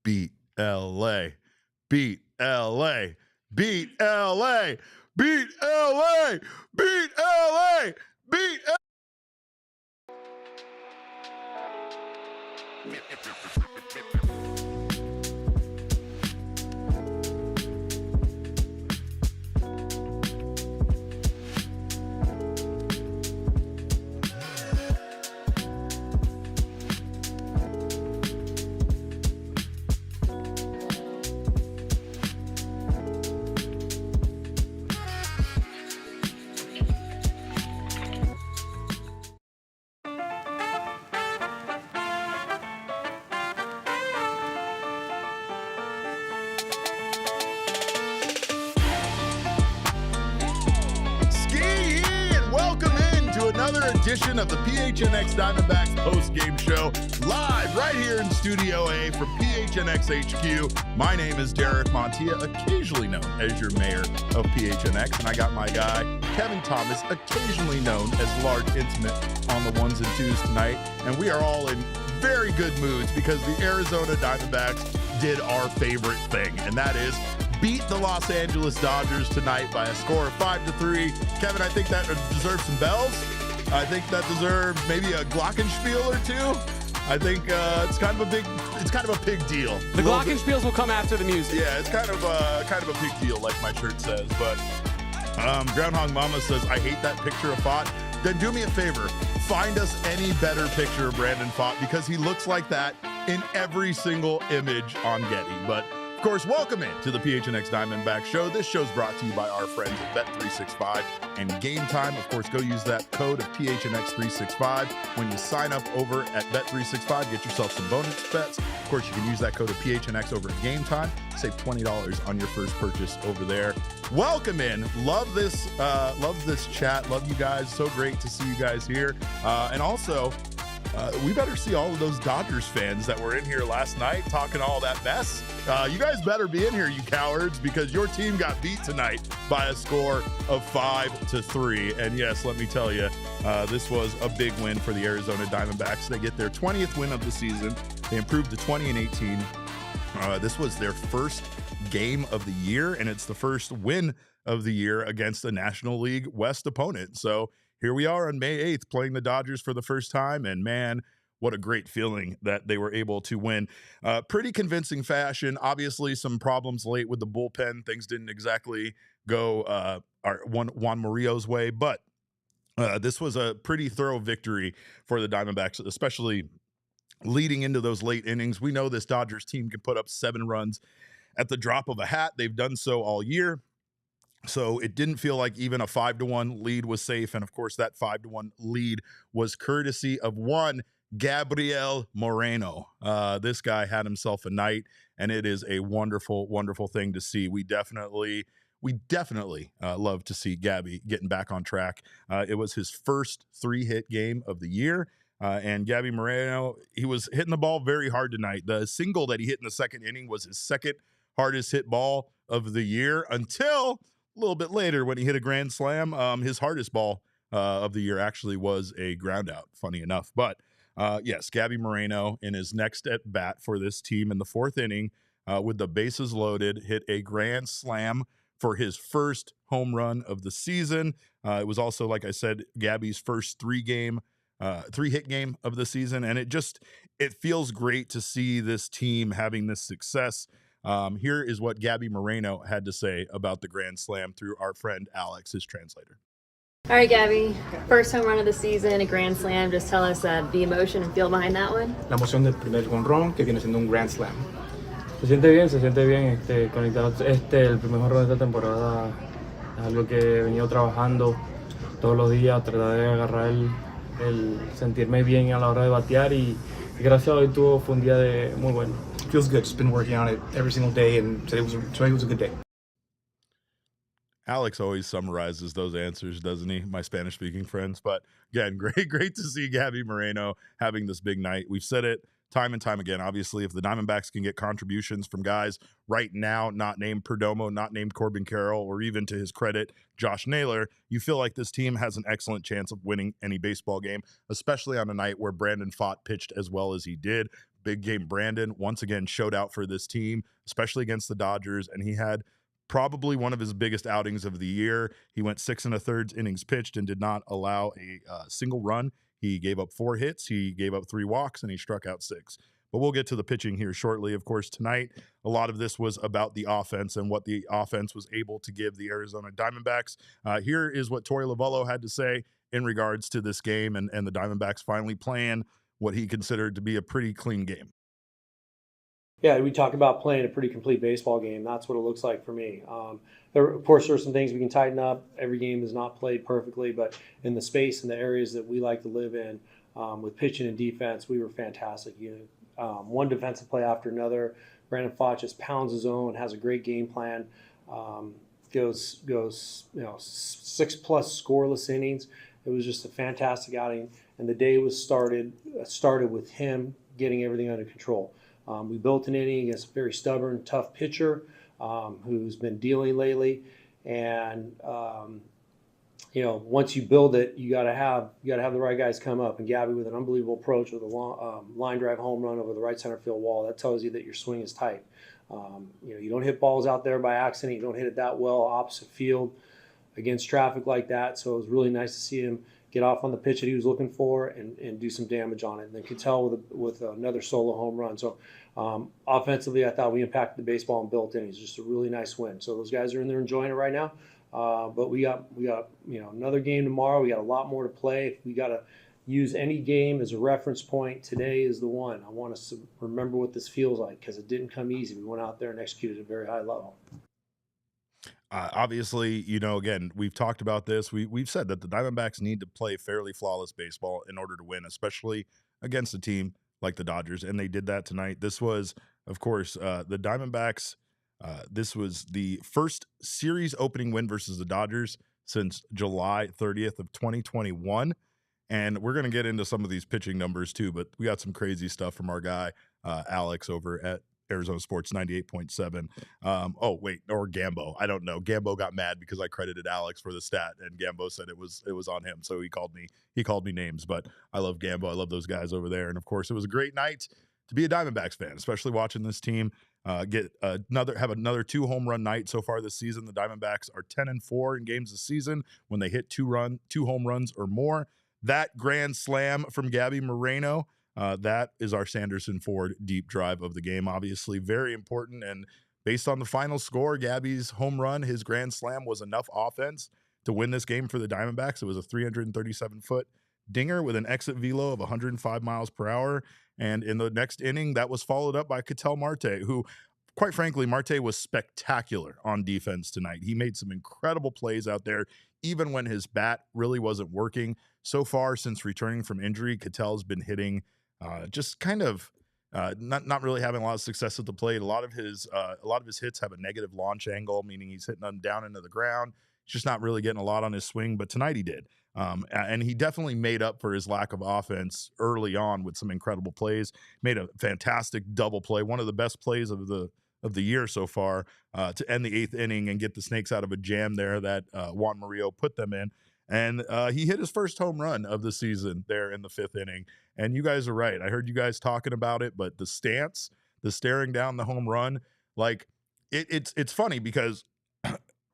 beat LA, beat LA, beat LA, beat LA, beat LA, beat LA. Another edition of the PHNX Diamondbacks post-game show, live right here in Studio A from PHNX HQ. My name is Derek Montilla, occasionally known as your mayor of PHNX, and I got my guy, Kevin Thomas, occasionally known as Large Intimate on the ones and twos tonight, and we are all in very good moods because the Arizona Diamondbacks did our favorite thing, and that is beat the Los Angeles Dodgers tonight by a score of 5-3. Kevin, I think that deserves some bells. I think that deserves maybe a glockenspiel or two. I think it's kind of a big deal. The glockenspiels will come after the music. Yeah, it's kind of a big deal, like my shirt says. But Groundhog Mama says, I hate that picture of Pfaadt. Then do me a favor, find us any better picture of Brandon Pfaadt, because he looks like that in every single image on Getty. But of course, welcome in to the PHNX Diamondbacks show. This show's brought to you by our friends at Bet365 and Game Time. Of course, go use that code of PHNX365 when you sign up over at Bet365. Get yourself some bonus bets. Of course, you can use that code of PHNX over at Game Time. Save $20 on your first purchase over there. Welcome in. Love this chat. Love you guys. So great to see you guys here. And also, we better see all of those Dodgers fans that were in here last night talking all that mess. You guys better be in here, you cowards, because your team got beat tonight by a score of 5-3. And yes, let me tell you, this was a big win for the Arizona Diamondbacks. They get their 20th win of the season. They improved to 20-18. This was their first game of the year, and it's the first win of the year against a National League West opponent. So here we are on May 8th playing the Dodgers for the first time, and man, what a great feeling that they were able to win. Pretty convincing fashion. Obviously, some problems late with the bullpen. Things didn't exactly go Juan Murillo's way, but this was a pretty thorough victory for the Diamondbacks, especially leading into those late innings. We know this Dodgers team can put up 7 runs at the drop of a hat. They've done so all year. So it didn't feel like even a 5-1 lead was safe. And of course, that 5-1 lead was courtesy of one Gabriel Moreno. This guy had himself a night, and it is a wonderful, wonderful thing to see. We definitely love to see Gabby getting back on track. It was his first 3-hit game of the year. And Gabby Moreno, he was hitting the ball very hard tonight. The single that he hit in the second inning was his second hardest hit ball of the year, until a little bit later when he hit a grand slam. His hardest ball of the year actually was a ground out, funny enough. But yes, Gabby Moreno in his next at bat for this team in the 4th inning with the bases loaded, hit a grand slam for his first home run of the season. It was also, like I said, Gabby's first 3-hit game of the season. And it feels great to see this team having this success. Here is what Gabby Moreno had to say about the grand slam through our friend Alex, his translator. All right, Gabby, first home run of the season, a grand slam. Just tell us the emotion and feel behind that one. La emoción del primer jonrón, que viene siendo un grand slam. Se siente bien, conectado. El primer jonrón de esta temporada es algo que he venido trabajando todos los días, tratar de agarrar el sentirme bien a la hora de batear, y gracias a hoy fue un día muy bueno. Feels good. Just been working on it every single day, and today was a good day. Alex always summarizes those answers, doesn't he? My Spanish-speaking friends. But again, great to see Gabby Moreno having this big night. We've said it time and time again. Obviously, if the Diamondbacks can get contributions from guys right now, not named Perdomo, not named Corbin Carroll, or even, to his credit, Josh Naylor, you feel like this team has an excellent chance of winning any baseball game, especially on a night where Brandon Pfaadt pitched as well as he did. Big Game Brandon once again showed out for this team, especially against the Dodgers, and he had probably one of his biggest outings of the year. He went 6 1/3 innings pitched and did not allow a single run. He gave up 4 hits, he gave up 3 walks, and he struck out 6. But we'll get to the pitching here shortly. Of course, tonight, a lot of this was about the offense and what the offense was able to give the Arizona Diamondbacks. Here is what Torey Lovullo had to say in regards to this game and the Diamondbacks finally playing what he considered to be a pretty clean game. Yeah, we talk about playing a pretty complete baseball game. That's what it looks like for me. Of course, there are some things we can tighten up. Every game is not played perfectly, but in the space and the areas that we like to live in, with pitching and defense, we were fantastic. One defensive play after another. Brandon Pfaadt just pounds his own, has a great game plan. Goes 6+ scoreless innings. It was just a fantastic outing, and the day was started with him getting everything under control. We built an inning against a very stubborn, tough pitcher who's been dealing lately, and once you build it, you got to have the right guys come up. And Gabby with an unbelievable approach with a long, line drive home run over the right center field wall. That tells you that your swing is tight. You don't hit balls out there by accident. You don't hit it that well opposite field against traffic like that. So it was really nice to see him get off on the pitch that he was looking for and do some damage on it. And then Ketel with another solo home run. So offensively, I thought we impacted the baseball and built innings. Just a really nice win. So those guys are in there enjoying it right now. But we got another game tomorrow. We got a lot more to play. If we got to use any game as a reference point, today is the one. I want us to remember what this feels like because it didn't come easy. We went out there and executed at a very high level. Obviously, again, we've talked about this. We've said that the Diamondbacks need to play fairly flawless baseball in order to win, especially against a team like the Dodgers, and they did that tonight. This was, of course, the Diamondbacks. This was the first series opening win versus the Dodgers since July 30th of 2021, and we're going to get into some of these pitching numbers too, but we got some crazy stuff from our guy, Alex, over at Arizona Sports 98.7. Or Gambo. I don't know. Gambo got mad because I credited Alex for the stat, and Gambo said it was on him. So he called me names, but I love Gambo. I love those guys over there. And of course, it was a great night to be a Diamondbacks fan, especially watching this team have another 2 home run night so far this season. The Diamondbacks are 10-4 in games this season when they hit 2 home runs or more. That grand slam from Gabriel Moreno, that is our Sanderson Ford deep drive of the game. Obviously very important, and based on the final score, Gabby's home run, his grand slam, was enough offense to win this game for the Diamondbacks. It was a 337-foot dinger with an exit velo of 105 miles per hour, and in the next inning, that was followed up by Ketel Marte, who, quite frankly, Marte was spectacular on defense tonight. He made some incredible plays out there, even when his bat really wasn't working. So far, since returning from injury, Ketel's been hitting just kind of not really having a lot of success at the plate. A lot of his hits have a negative launch angle, meaning he's hitting them down into the ground. He's just not really getting a lot on his swing, but tonight he did. And he definitely made up for his lack of offense early on with some incredible plays. Made a fantastic double play, one of the best plays of the year so far, to end the 8th inning and get the Snakes out of a jam there that Juan Murillo put them in. And he hit his first home run of the season there in the 5th inning. And you guys are right. I heard you guys talking about it, but the stance, the staring down the home run, like it's funny because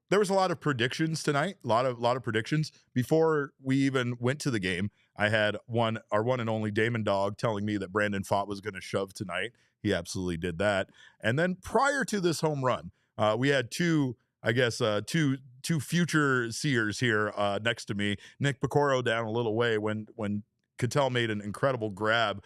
there was a lot of predictions tonight, a lot of predictions before we even went to the game. I had our one and only Damon Dog telling me that Brandon Pfaadt was going to shove tonight. He absolutely did that. And then prior to this home run, we had two future seers here next to me. Nick Picoro down a little way when Ketel made an incredible grab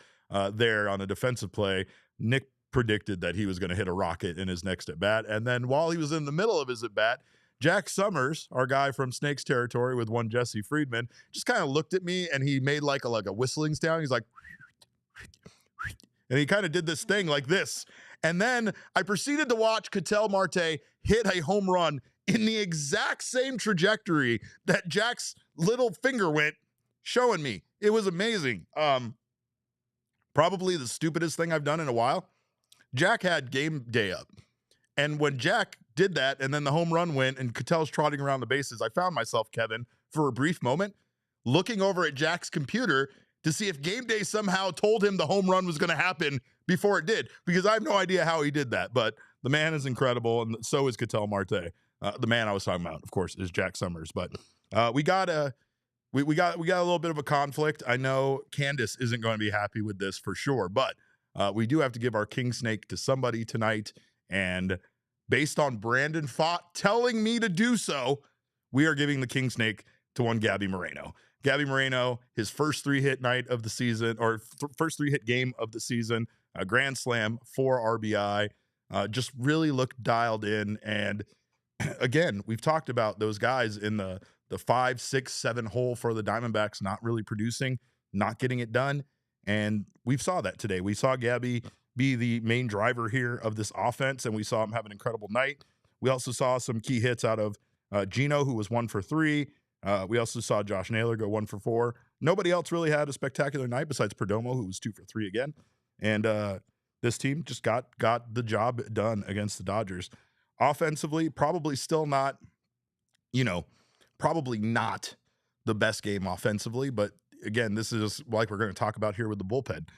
there on a defensive play. Nick predicted that he was going to hit a rocket in his next at bat, and then while he was in the middle of his at bat, Jack Summers, our guy from Snakes territory with one Jesse Friedman, just kind of looked at me and he made like a whistling sound. He's like, and he kind of did this thing like this. And then I proceeded to watch Ketel Marte hit a home run in the exact same trajectory that Jack's little finger went, showing me. It was amazing. Probably the stupidest thing I've done in a while. Jack had game day up. And when Jack did that and then the home run went and Ketel's trotting around the bases, I found myself, Kevin, for a brief moment, looking over at Jack's computer to see if game day somehow told him the home run was going to happen before it did, because I have no idea how he did that. But the man is incredible, and so is Ketel Marte. The man I was talking about, of course, is Jack Summers. But we got a little bit of a conflict. I know Candace isn't going to be happy with this for sure, but we do have to give our king snake to somebody tonight. And based on Brandon Pfaadt telling me to do so, we are giving the king snake to one Gabby Moreno. Gabby Moreno, his first 3-hit night of the season, or first 3-hit game of the season, a grand slam, 4 RBI, just really looked dialed in. And again, we've talked about those guys in the 5, 6, 7 hole for the Diamondbacks not really producing, not getting it done. And we saw that today. We saw Gabby be the main driver here of this offense, and we saw him have an incredible night. We also saw some key hits out of Gino, who was 1 for 3. We also saw Josh Naylor go 1 for 4. Nobody else really had a spectacular night besides Perdomo, who was 2 for 3 again. And this team just got the job done against the Dodgers. Offensively, probably still not, probably not the best game offensively. But again, this is like we're going to talk about here with the bullpen.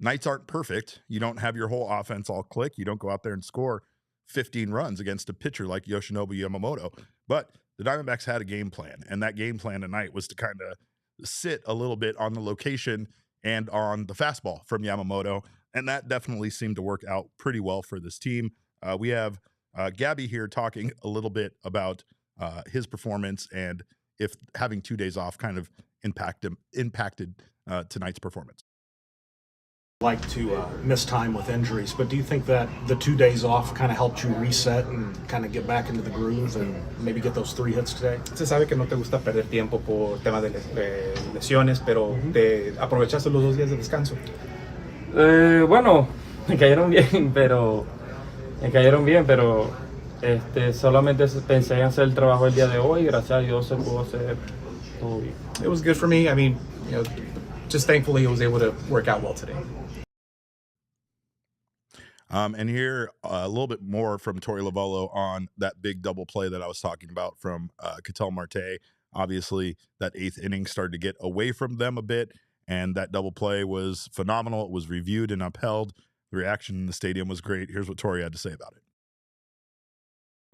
Nights aren't perfect. You don't have your whole offense all click. You don't go out there and score 15 runs against a pitcher like Yoshinobu Yamamoto. But the Diamondbacks had a game plan, and that game plan tonight was to kind of sit a little bit on the location and on the fastball from Yamamoto, and that definitely seemed to work out pretty well for this team. We have Gabby here talking a little bit about his performance and if having 2 days off kind of impacted tonight's performance. Like to miss time with injuries, but do you think that the 2 days off kind of helped you reset and kind of get back into the groove and maybe get those 3 hits today? Se sabe que no te gusta perder tiempo por temas de lesiones, pero te aprovechaste los 2 días de descanso. Bueno, me cayeron bien, pero solamente pensé en hacer el trabajo el día de hoy. Gracias a Dios se pudo hacer todo bien. It was good for me. I mean, just thankfully it was able to work out well today. And here a little bit more from Torey Lovullo on that big double play that I was talking about from Ketel Marte. Obviously, that 8th inning started to get away from them a bit, and that double play was phenomenal. It was reviewed and upheld. The reaction in the stadium was great. Here's what Torey had to say about it.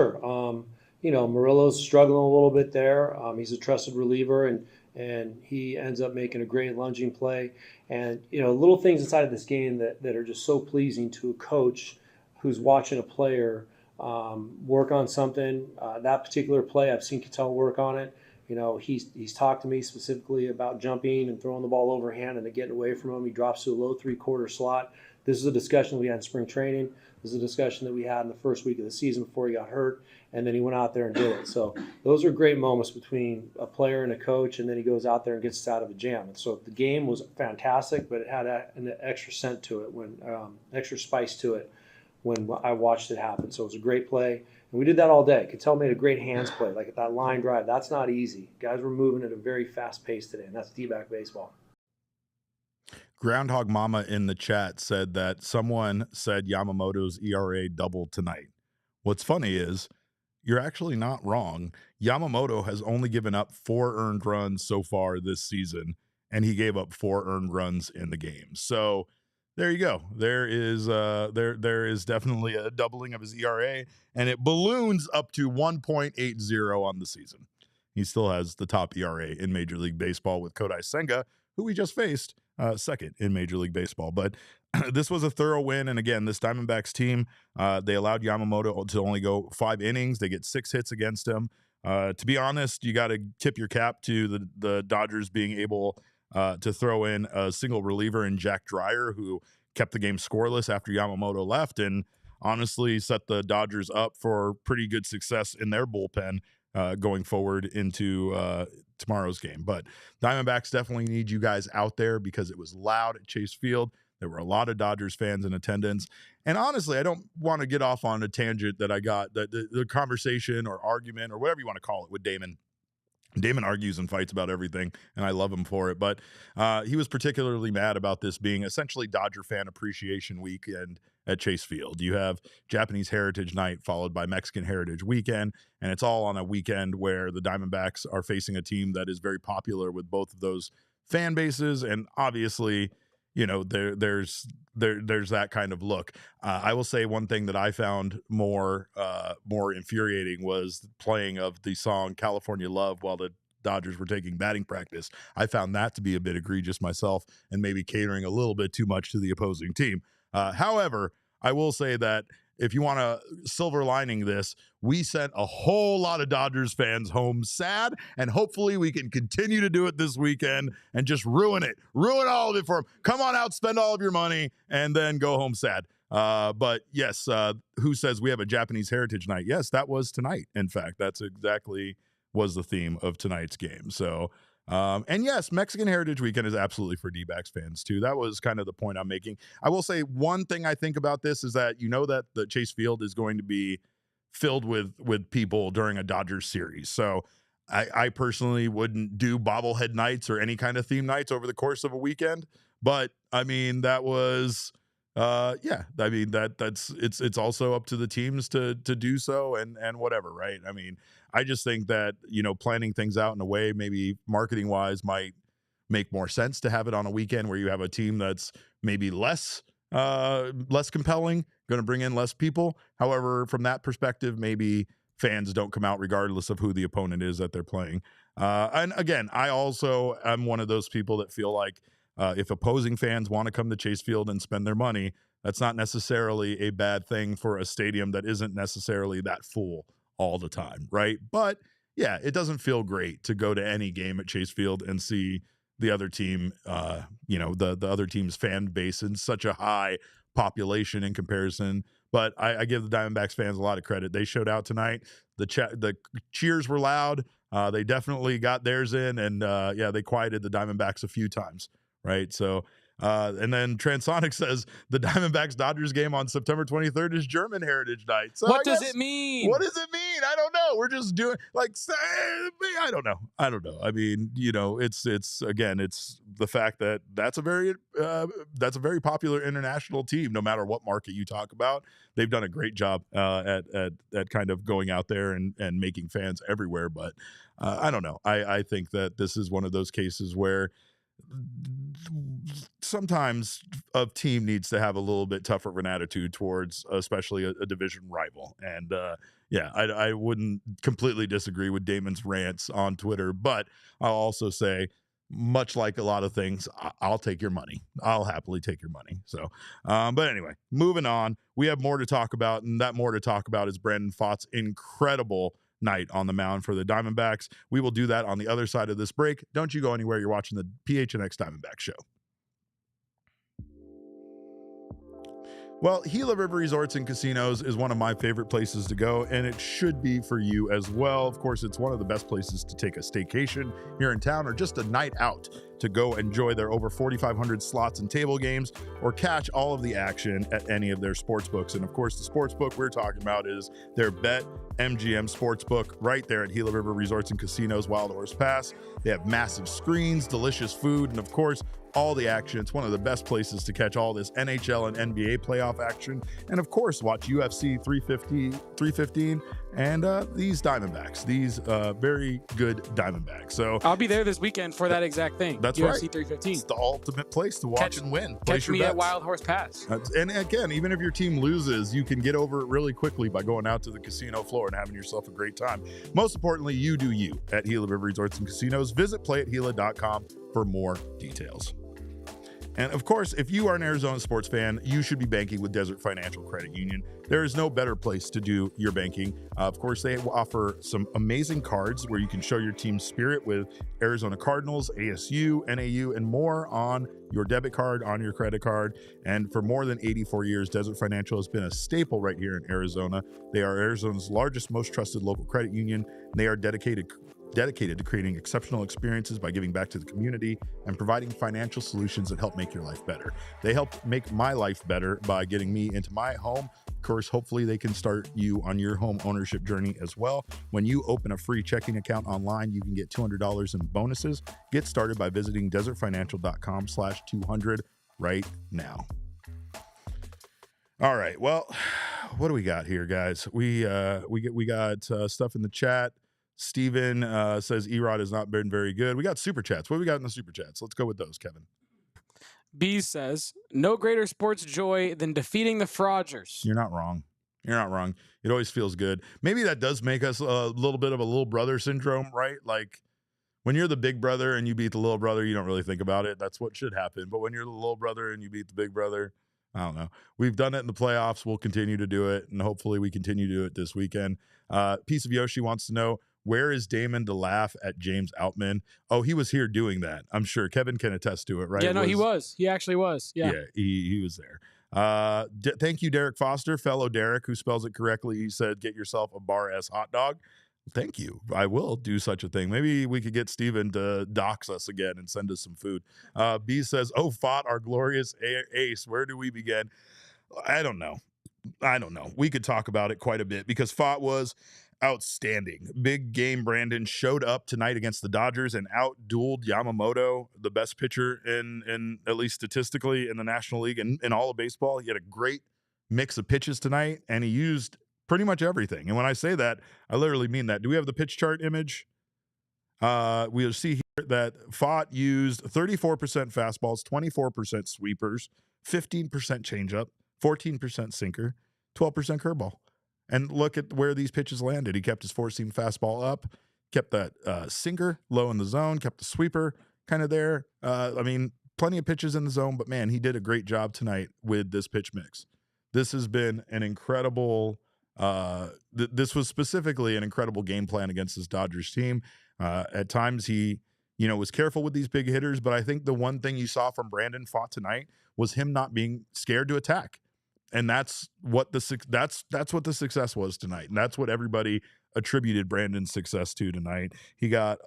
Sure. Murillo's struggling a little bit there. He's a trusted reliever, and he ends up making a great lunging play. And, little things inside of this game that are just so pleasing to a coach who's watching a player work on something. That particular play, I've seen Ketel work on it. He's talked to me specifically about jumping and throwing the ball overhand and getting away from him. He drops to a low 3/4 slot. This is a discussion we had in spring training. This is a discussion that we had in the first week of the season before he got hurt, and then he went out there and did it. So those are great moments between a player and a coach, and then he goes out there and gets us out of a jam. And so the game was fantastic, but it had an extra scent to it, extra spice to it when I watched it happen. So it was a great play, and we did that all day. Ketel made a great hands play, like that line drive. That's not easy. Guys were moving at a very fast pace today, and that's Dbacks baseball. Groundhog Mama in the chat said that someone said Yamamoto's ERA doubled tonight. What's funny is you're actually not wrong. Yamamoto has only given up 4 earned runs so far this season, and he gave up 4 earned runs in the game. So there you go. There is definitely a doubling of his ERA, and it balloons up to 1.80 on the season. He still has the top ERA in Major League Baseball with Kodai Senga, who we just faced, second in Major League Baseball. But this was a thorough win. And again, this Diamondbacks team, they allowed Yamamoto to only go 5 innings. They get 6 hits against him. To be honest, you got to tip your cap to the Dodgers being able to throw in a single reliever in Jack Dreyer, who kept the game scoreless after Yamamoto left, and honestly set the Dodgers up for pretty good success in their bullpen going forward into tomorrow's game. But Diamondbacks definitely need you guys out there because it was loud at Chase Field. There were a lot of Dodgers fans in attendance. And honestly, I don't want to get off on a tangent that I got, the conversation or argument or whatever you want to call it with Damon. Damon argues and fights about everything, and I love him for it. But he was particularly mad about this being essentially Dodger Fan Appreciation Weekend at Chase Field. You have Japanese Heritage Night followed by Mexican Heritage Weekend, and it's all on a weekend where the Diamondbacks are facing a team that is very popular with both of those fan bases, and obviously, there's that kind of look. I will say one thing that I found more infuriating was playing of the song California Love while the Dodgers were taking batting practice. I found that to be a bit egregious myself and maybe catering a little bit too much to the opposing team. However, I will say that if you want to silver lining this, we sent a whole lot of Dodgers fans home sad, and hopefully we can continue to do it this weekend and just ruin all of it for them. Come on out, spend all of your money, and then go home sad. But yes, who says we have a Japanese Heritage Night? Yes, that was tonight. In fact, that's exactly was the theme of tonight's game. So, and yes, Mexican Heritage Weekend is absolutely for Dbacks fans too. That was kind of the point I'm making. I will say one thing I think about this is that that the Chase Field is going to be filled with people during a Dodgers series. So I personally wouldn't do bobblehead nights or any kind of theme nights over the course of a weekend. But I mean, that was it's also up to the teams to do so and whatever, right? I mean, I just think that planning things out in a way maybe marketing wise might make more sense to have it on a weekend where you have a team that's maybe less compelling, going to bring in less people. However, from that perspective, maybe fans don't come out regardless of who the opponent is that they're playing. And again, I also am one of those people that feel like if opposing fans want to come to Chase Field and spend their money, that's not necessarily a bad thing for a stadium that isn't necessarily that full all the time, right? But yeah, it doesn't feel great to go to any game at Chase Field and see the other team, the other team's fan base in such a high population in comparison. But I give the Diamondbacks fans a lot of credit. They showed out tonight. The cheers were loud. They definitely got theirs in, and they quieted the Diamondbacks a few times. Right. So, and then Transonic says the Diamondbacks Dodgers game on September 23rd is German Heritage Night. So what does it mean? What does it mean? I don't know. We're just doing I don't know. I mean, it's again, it's the fact that that's a very popular international team, no matter what market you talk about. They've done a great job at kind of going out there and making fans everywhere. But I don't know. I think that this is one of those cases where sometimes a team needs to have a little bit tougher of an attitude towards especially a division rival. And I wouldn't completely disagree with Damon's rants on Twitter, but I'll also say, much like a lot of things, I'll take your money. I'll happily take your money. So, but anyway, moving on, we have more to talk about, and that more to talk about is Brandon Pfaadt's incredible night on the mound for the Diamondbacks. We will do that on the other side of this break. Don't you go anywhere. You're watching the PHNX Diamondback Show. Well, Gila River Resorts and Casinos is one of my favorite places to go, and it should be for you as well. Of course, it's one of the best places to take a staycation here in town or just a night out to go enjoy their over 4,500 slots and table games or catch all of the action at any of their sports books. And of course, the sports book we're talking about is their Bet MGM Sportsbook right there at Gila River Resorts and Casinos, Wild Horse Pass. They have massive screens, delicious food, and of course, all the action. It's one of the best places to catch all this NHL and NBA playoff action. And of course, watch UFC 315 and these Diamondbacks, these very good Diamondbacks. So I'll be there this weekend for that exact thing. That's UFC right. 315. It's the ultimate place to watch and win. Catch me at Wild Horse Pass. And again, even if your team loses, you can get over it really quickly by going out to the casino floor and having yourself a great time. Most importantly, you do you at Gila River Resorts and Casinos. Visit playathila.com for more details. And of course, if you are an Arizona sports fan, you should be banking with Desert Financial Credit Union. There is no better place to do your banking. Of course, they offer some amazing cards where you can show your team's spirit with Arizona Cardinals, ASU, NAU, and more on your debit card, on your credit card. And for more than 84 years, Desert Financial has been a staple right here in Arizona. They are Arizona's largest, most trusted local credit union. And they are dedicated to creating exceptional experiences by giving back to the community and providing financial solutions that help make your life better. They help make my life better by getting me into my home. Of course, hopefully they can start you on your home ownership journey as well. When you open a free checking account online, you can get $200 in bonuses. Get started by visiting desertfinancial.com/200 right now. All right. Well, what do we got here, guys? We got stuff in the chat. Steven says Erod has not been very good. We got super chats. What do we got in the super chats? Let's go with those, Kevin. Bees says, no greater sports joy than defeating the Fraudgers. You're not wrong. You're not wrong. It always feels good. Maybe that does make us a little bit of a little brother syndrome, right? Like when you're the big brother and you beat the little brother, you don't really think about it. That's what should happen. But when you're the little brother and you beat the big brother, I don't know. We've done it in the playoffs. We'll continue to do it. And hopefully we continue to do it this weekend. Piece of Yoshi wants to know, where is Damon to laugh at James Outman? Oh, he was here doing that. I'm sure Kevin can attest to it, right? Yeah, no, he was. He actually was. Yeah. Yeah, he was there. Thank you, Derek Foster, fellow Derek, who spells it correctly. He said, get yourself a bar S hot dog. Thank you. I will do such a thing. Maybe we could get Steven to dox us again and send us some food. B says, oh, Pfaadt, our glorious ace. Where do we begin? I don't know. We could talk about it quite a bit because Pfaadt was outstanding. Big game Brandon showed up tonight against the Dodgers and outdueled Yamamoto, the best pitcher in at least statistically in the National League and in all of baseball. He had a great mix of pitches tonight, and he used pretty much everything. And when I say that, I literally mean that. Do we have the pitch chart image? We'll see here that Pfaadt used 34% fastballs, 24% sweepers, 15% changeup, 14% sinker, 12% curveball. And look at where these pitches landed. He kept his four-seam fastball up, kept that sinker low in the zone, kept the sweeper kind of there. I mean, plenty of pitches in the zone, but man, he did a great job tonight with this pitch mix. This has been an incredible this was specifically an incredible game plan against this Dodgers team. At times he, was careful with these big hitters, but I think the one thing you saw from Brandon Pfaadt tonight was him not being scared to attack. And that's what the success was tonight. And that's what everybody attributed Brandon's success to tonight. He got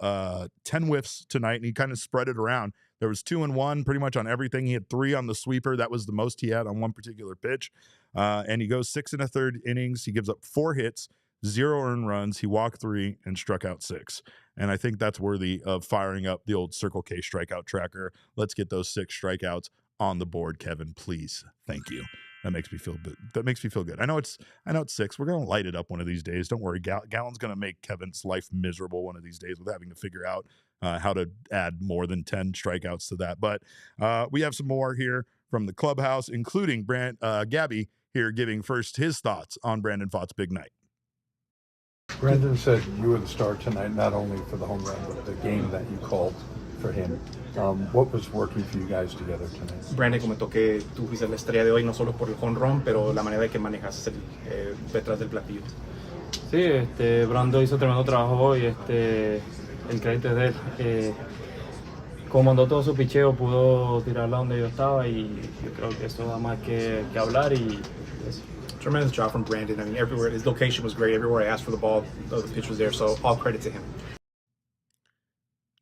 10 whiffs tonight, and he kind of spread it around. There was 2 and 1 pretty much on everything. He had 3 on the sweeper. That was the most he had on one particular pitch. And he goes 6 1/3 innings. He gives up 4 hits, 0 earned runs. He walked 3 and struck out 6. And I think that's worthy of firing up the old Circle K strikeout tracker. Let's get those 6 strikeouts on the board, Kevin, please. Thank you. That makes me feel good. I know it's 6. We're gonna light it up one of these days. Don't worry. Gallen's gonna make Kevin's life miserable one of these days with having to figure out how to add more than 10 strikeouts to that. But we have some more here from the clubhouse, including Gabby here giving first his thoughts on Brandon Pfaadt's big night. Brandon said you were the star tonight, not only for the home run, but the game that you called for him. What was working for you guys together tonight? Brandon comentó que tú fuiste la estrella de hoy no solo por el jonrón, pero la manera de que manejas detrás del platillo. Sí, Brando hizo tremendo trabajo hoy, el crédito es de él. Como mandó todo su picheo, pudo tirarla donde yo estaba y yo creo que eso da más que hablar y eso. Tremendous job from Brandon. I mean, everywhere, his location was great. Everywhere I asked for the ball, the pitch was there, so all credit to him.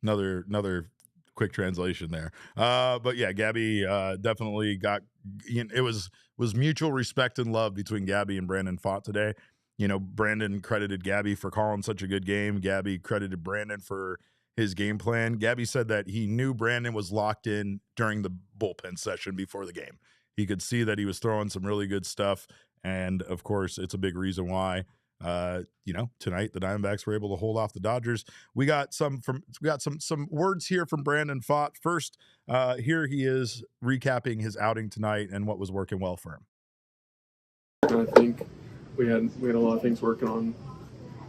Another quick translation there. But yeah, Gabby definitely got, it was mutual respect and love between Gabby and Brandon Pfaadt today. Brandon credited Gabby for calling such a good game. Gabby credited Brandon for his game plan. Gabby said that he knew Brandon was locked in during the bullpen session before the game. He could see that he was throwing some really good stuff. And of course, it's a big reason why, tonight the Diamondbacks were able to hold off the Dodgers. We got some words here from Brandon Pfaadt. First, here he is recapping his outing tonight and what was working well for him. I think we had a lot of things working on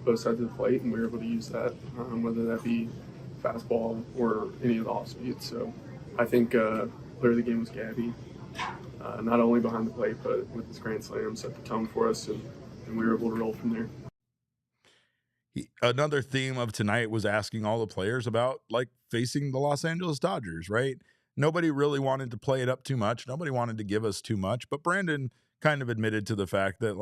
both sides of the plate, and we were able to use that, whether that be fastball or any of the off speeds. So I think player of the game was Gabby, not only behind the plate, but with his grand slam set the tone for us, and we were able to roll from there. Another theme of tonight was asking all the players about facing the Los Angeles Dodgers, right? Nobody really wanted to play it up too much. Nobody wanted to give us too much, but Brandon kind of admitted to the fact that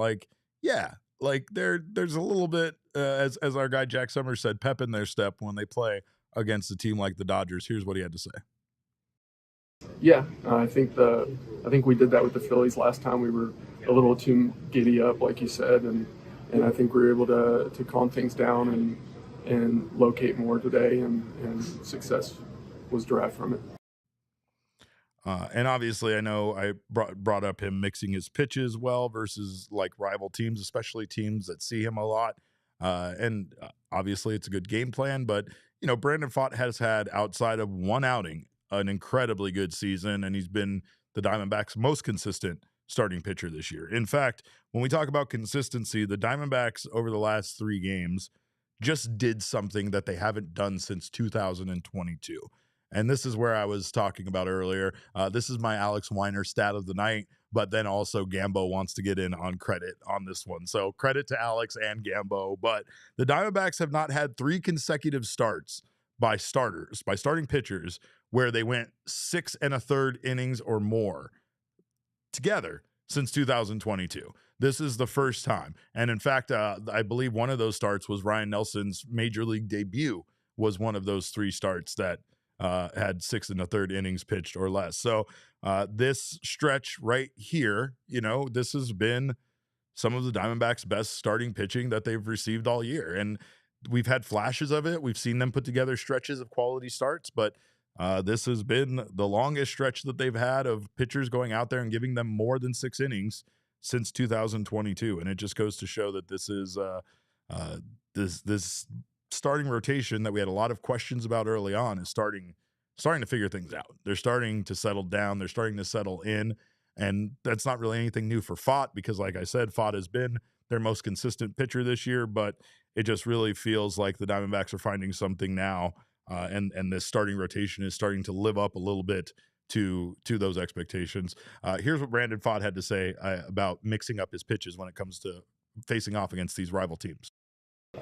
there's a little bit, as our guy Jack Summers said, pep in their step when they play against a team like the Dodgers. Here's what he had to say. Yeah, I think we did that with the Phillies last time. We were a little too giddy up, like you said, and I think we were able to calm things down and locate more today, and success was derived from it. And obviously, I know I brought up him mixing his pitches well versus rival teams, especially teams that see him a lot. And obviously it's a good game plan, but you know, Brandon Pfaadt has had, outside of one outing, an incredibly good season, and he's been the Diamondbacks' most consistent starting pitcher this year. In fact, when we talk about consistency, the Diamondbacks over the last 3 games just did something that they haven't done since 2022. And this is where I was talking about earlier. This is my Alex Weiner stat of the night, but then also Gambo wants to get in on credit on this one. So credit to Alex and Gambo. But the Diamondbacks have not had 3 consecutive starts by starting pitchers, where they went 6 1/3 innings or more together since 2022. This is the first time. And in fact, I believe one of those starts was Ryan Nelson's major league debut, was one of those 3 starts that had 6 1/3 innings pitched or less. So this stretch right here, you know, this has been some of the Diamondbacks' best starting pitching that they've received all year. And we've had flashes of it. We've seen them put together stretches of quality starts, but this has been the longest stretch that they've had of pitchers going out there and giving them more than 6 innings since 2022. And it just goes to show that this is this starting rotation that we had a lot of questions about early on is starting to figure things out. They're starting to settle down. They're starting to settle in. And that's not really anything new for Pfaadt, because like I said, Pfaadt has been their most consistent pitcher this year, but it just really feels like the Diamondbacks are finding something now. And this starting rotation is starting to live up a little bit to those expectations. Here's what Brandon Pfaadt had to say about mixing up his pitches when it comes to facing off against these rival teams.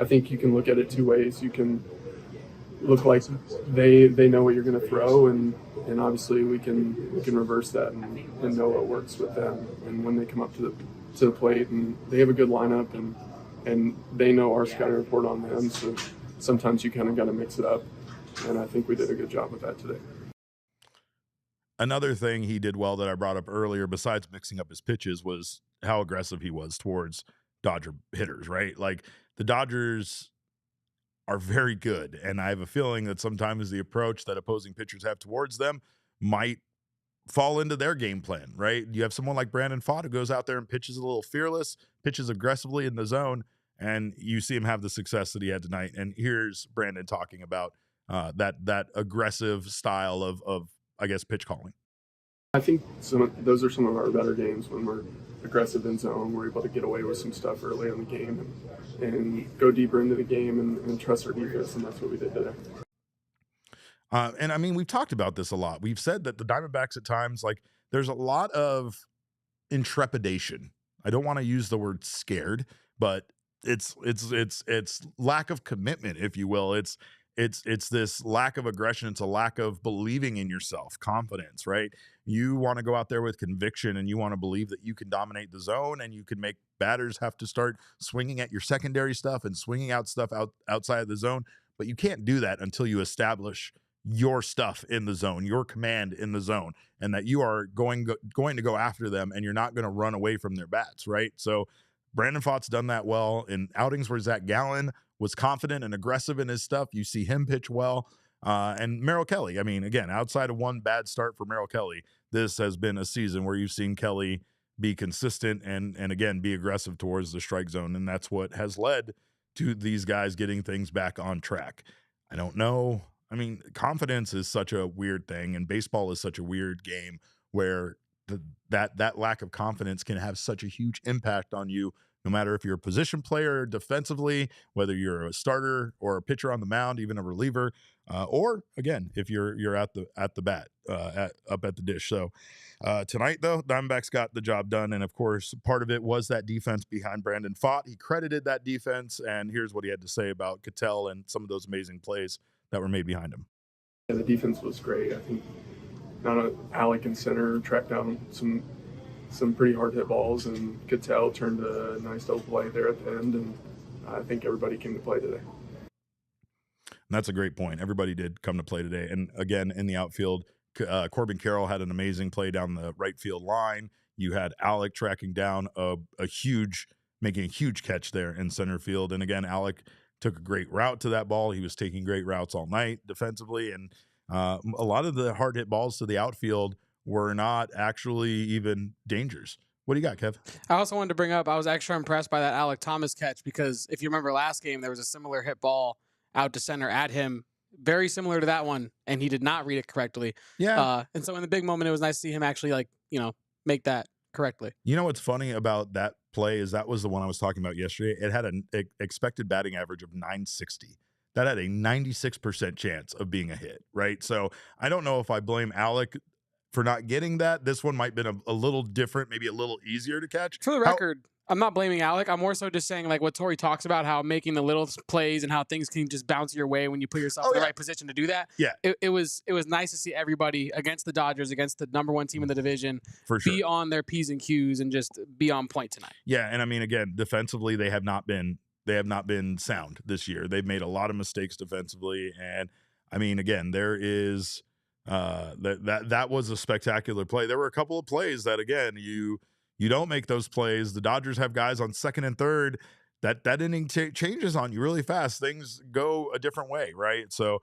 I think you can look at it 2 ways. You can look like they know what you're going to throw, and obviously we can reverse that and know what works with them. And when they come up to the plate, and they have a good lineup, and they know our scouting report on them, so sometimes you kind of got to mix it up. And I think we did a good job with that today. Another thing he did well that I brought up earlier, besides mixing up his pitches, was how aggressive he was towards Dodger hitters, right? Like, the Dodgers are very good, and I have a feeling that sometimes the approach that opposing pitchers have towards them might fall into their game plan, right? You have someone like Brandon Pfaadt who goes out there and pitches a little fearless, pitches aggressively in the zone, and you see him have the success that he had tonight. And here's Brandon talking about that aggressive style of I guess pitch calling. I think those are some of our better games when we're aggressive in zone. We're able to get away with some stuff early in the game and go deeper into the game and trust our defense, and that's what we did today. And I mean, we've talked about this a lot. We've said that the Diamondbacks at times, like, there's a lot of intrepidation. I don't want to use the word scared, but it's lack of commitment, if you will. It's this lack of aggression. It's a lack of believing in yourself, confidence, right? You want to go out there with conviction, and you want to believe that you can dominate the zone, and you can make batters have to start swinging at your secondary stuff and swinging out stuff outside of the zone. But you can't do that until you establish your stuff in the zone, your command in the zone, and that you are going to go after them, and you're not going to run away from their bats, right? So Brandon Pfaadt's done that well in outings where Zach Gallen was confident and aggressive in his stuff. You see him pitch well. And Merrill Kelly, I mean, again, outside of one bad start for Merrill Kelly, this has been a season where you've seen Kelly be consistent and again, be aggressive towards the strike zone. And that's what has led to these guys getting things back on track. I don't know. I mean, confidence is such a weird thing, and baseball is such a weird game where that lack of confidence can have such a huge impact on you, no matter if you're a position player defensively, whether you're a starter or a pitcher on the mound, even a reliever, or again, if you're at the bat, up at the dish. So tonight, though, Diamondbacks got the job done, and of course, part of it was that defense behind Brandon Pfaadt. He credited that defense, and here's what he had to say about Ketel and some of those amazing plays that were made behind him. Yeah, the defense was great. I think Alec in center tracked down some pretty hard hit balls, and Ketel turned a nice double play there at the end, and I think everybody came to play today. And that's a great point. Everybody did come to play today. And again, in the outfield, Corbin Carroll had an amazing play down the right field line. You had Alec tracking down making a huge catch there in center field. And again, Alec took a great route to that ball. He was taking great routes all night defensively. And a lot of the hard hit balls to the outfield were not actually even dangers. What do you got, Kev? I also wanted to bring up, I was extra impressed by that Alec Thomas catch because if you remember last game, there was a similar hit ball out to center at him, very similar to that one, and he did not read it correctly. Yeah. And so in the big moment, it was nice to see him actually, make that correctly. You know what's funny about that play is that was the one I was talking about yesterday. It had an expected batting average of 960. That had a 96% chance of being a hit, right? So I don't know if I blame Alec for not getting that. This one might have been a little different, maybe a little easier to catch. For the record, I'm not blaming Alec. I'm more so just saying like what Tori talks about, how making the little plays and how things can just bounce your way when you put yourself in the right position to do that. Yeah. It was nice to see everybody against the Dodgers, against the number one team in the division, For sure. be on their P's and Q's and just be on point tonight. Yeah, and I mean, again, defensively, they have not been sound this year. They've made a lot of mistakes defensively, and I mean, again, there is that was a spectacular play. There were a couple of plays that, again, you don't make those plays. The Dodgers have guys on second and third. That inning changes on you really fast. Things go a different way, right? So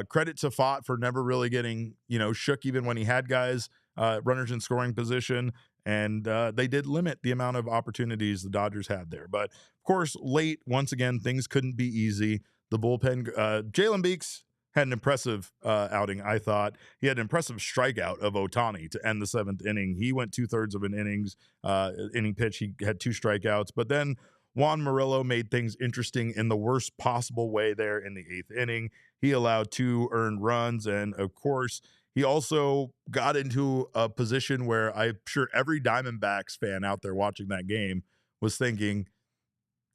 credit to Pfaadt for never really getting shook, even when he had guys runners in scoring position. And they did limit the amount of opportunities the Dodgers had there. But, of course, late, once again, things couldn't be easy. The bullpen, Jalen Beeks had an impressive outing, I thought. He had an impressive strikeout of Ohtani to end the seventh inning. He went 2/3 of an inning pitch. He had 2 strikeouts. But then Juan Murillo made things interesting in the worst possible way there in the 8th inning. He allowed 2 earned runs. And, of course, he also got into a position where I'm sure every Diamondbacks fan out there watching that game was thinking,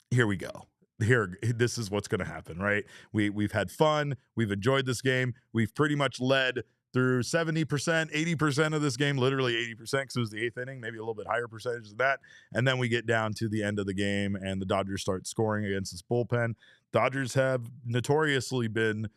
here we go. This is what's going to happen, right? We've had fun. We've enjoyed this game. We've pretty much led through 70%, 80% of this game, literally 80% because it was the 8th inning, maybe a little bit higher percentage of that. And then we get down to the end of the game and the Dodgers start scoring against this bullpen. Dodgers have notoriously been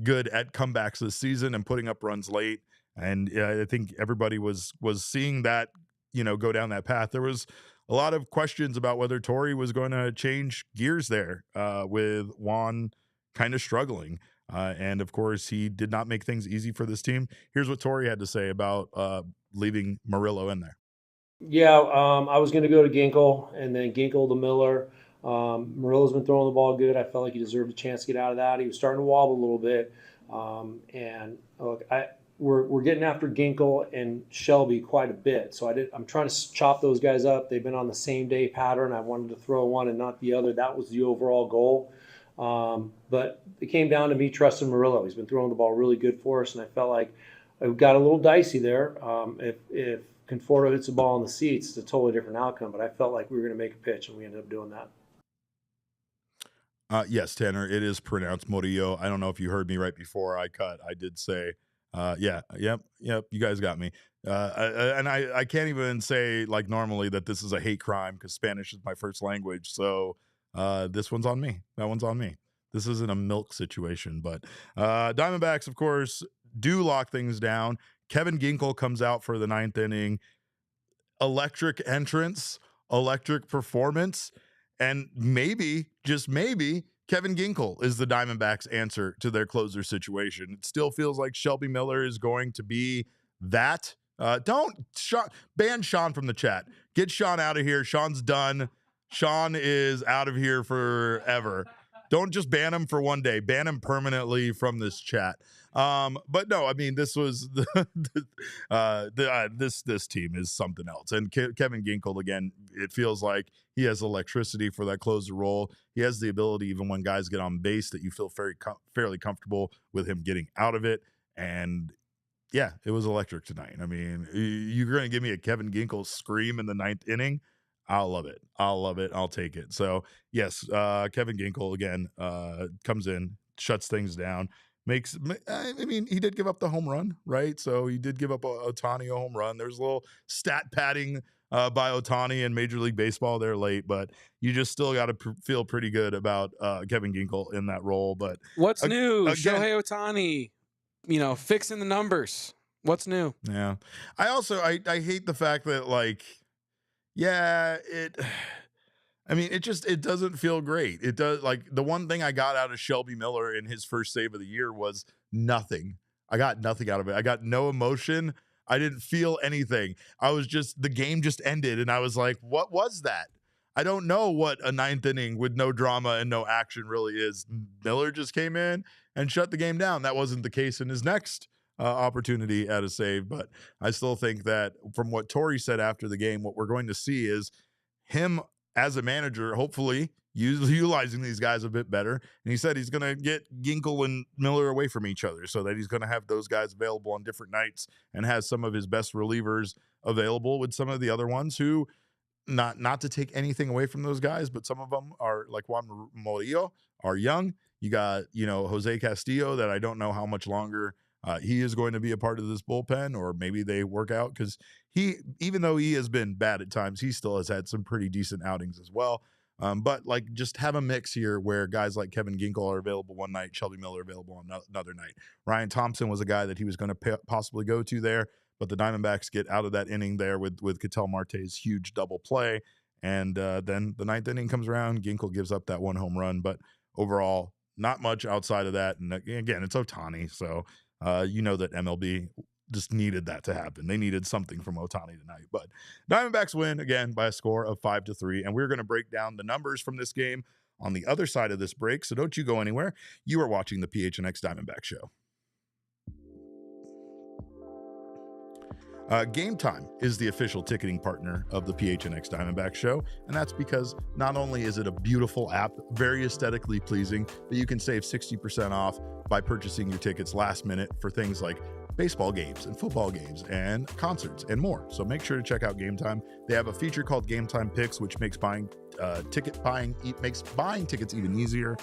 good at comebacks this season and putting up runs late. And I think everybody was seeing that, go down that path. There was a lot of questions about whether Tori was going to change gears there with Juan kind of struggling. And, of course, he did not make things easy for this team. Here's what Tori had to say about leaving Murillo in there. Yeah, I was going to go to Ginkel and then Ginkel to Miller. Murillo's been throwing the ball good. I felt like he deserved a chance to get out of that. He was starting to wobble a little bit. And look, we're getting after Ginkel and Shelby quite a bit. So I'm trying to chop those guys up. They've been on the same day pattern. I wanted to throw one and not the other. That was the overall goal. But it came down to me trusting Murillo. He's been throwing the ball really good for us, and I felt like it got a little dicey there. If Conforto hits the ball in the seats, it's a totally different outcome. But I felt like we were going to make a pitch, and we ended up doing that. Yes, Tanner, it is pronounced Murillo. I don't know if you heard me right before I cut. I did say, yep, you guys got me. I can't even say like normally that this is a hate crime because Spanish is my first language. So this one's on me. That one's on me. This isn't a milk situation. But Diamondbacks, of course, do lock things down. Kevin Ginkel comes out for the 9th inning. Electric entrance, electric performance. And maybe, just maybe, Kevin Ginkel is the Diamondbacks' answer to their closer situation. It still feels like Shelby Miller is going to be that. Ban Sean from the chat. Get Sean out of here. Sean's done. Sean is out of here forever. Don't just ban him for one day. Ban him permanently from this chat. But no, I mean, this was this team is something else. And Kevin Ginkel, again, it feels like he has electricity for that closer role. He has the ability, even when guys get on base, that you feel fairly comfortable with him getting out of it. And yeah, it was electric tonight. I mean, you're going to give me a Kevin Ginkel scream in the 9th inning. I'll love it. I'll take it. So yes, Kevin Ginkel again comes in, shuts things down. I mean, he did give up the home run, right? So he did give up Ohtani a home run. There's a little stat padding by Ohtani in Major League Baseball there late, but you just still got to feel pretty good about Kevin Ginkel in that role. But what's new? Shohei Ohtani, fixing the numbers. What's new? Yeah. I hate the fact that it doesn't feel great. It does. Like, the one thing I got out of Shelby Miller in his first save of the year was nothing. I got nothing out of it. I got no emotion. I didn't feel anything. The game just ended, and I was like, what was that? I don't know what a ninth inning with no drama and no action really is. Miller just came in and shut the game down. That wasn't the case in his next opportunity at a save, but I still think that from what Torrey said after the game, what we're going to see is him as a manager, hopefully utilizing these guys a bit better. And he said he's going to get Ginkel and Miller away from each other so that he's going to have those guys available on different nights and has some of his best relievers available with some of the other ones who, not to take anything away from those guys, but some of them are like Juan Murillo are young. You got, Jose Castillo that I don't know how much longer he is going to be a part of this bullpen, or maybe they work out because even though he has been bad at times, he still has had some pretty decent outings as well. But like just have a mix here where guys like Kevin Ginkel are available one night, Shelby Miller available on another night. Ryan Thompson was a guy that he was going to possibly go to there, but the Diamondbacks get out of that inning there with Ketel Marte's huge double play. And then the ninth inning comes around, Ginkel gives up that one home run, but overall, not much outside of that. And again, it's Ohtani, so that MLB just needed that to happen. They needed something from Ohtani tonight. But Diamondbacks win again by a score of 5-3. And we're going to break down the numbers from this game on the other side of this break. So don't you go anywhere. You are watching the PHNX Diamondback Show. Game Time is the official ticketing partner of the PHNX Diamondback Show, and that's because not only is it a beautiful app, very aesthetically pleasing, but you can save 60% off by purchasing your tickets last minute for things like baseball games and football games and concerts and more. So make sure to check out Game Time. They have a feature called Game Time Picks, which makes buying tickets even easier,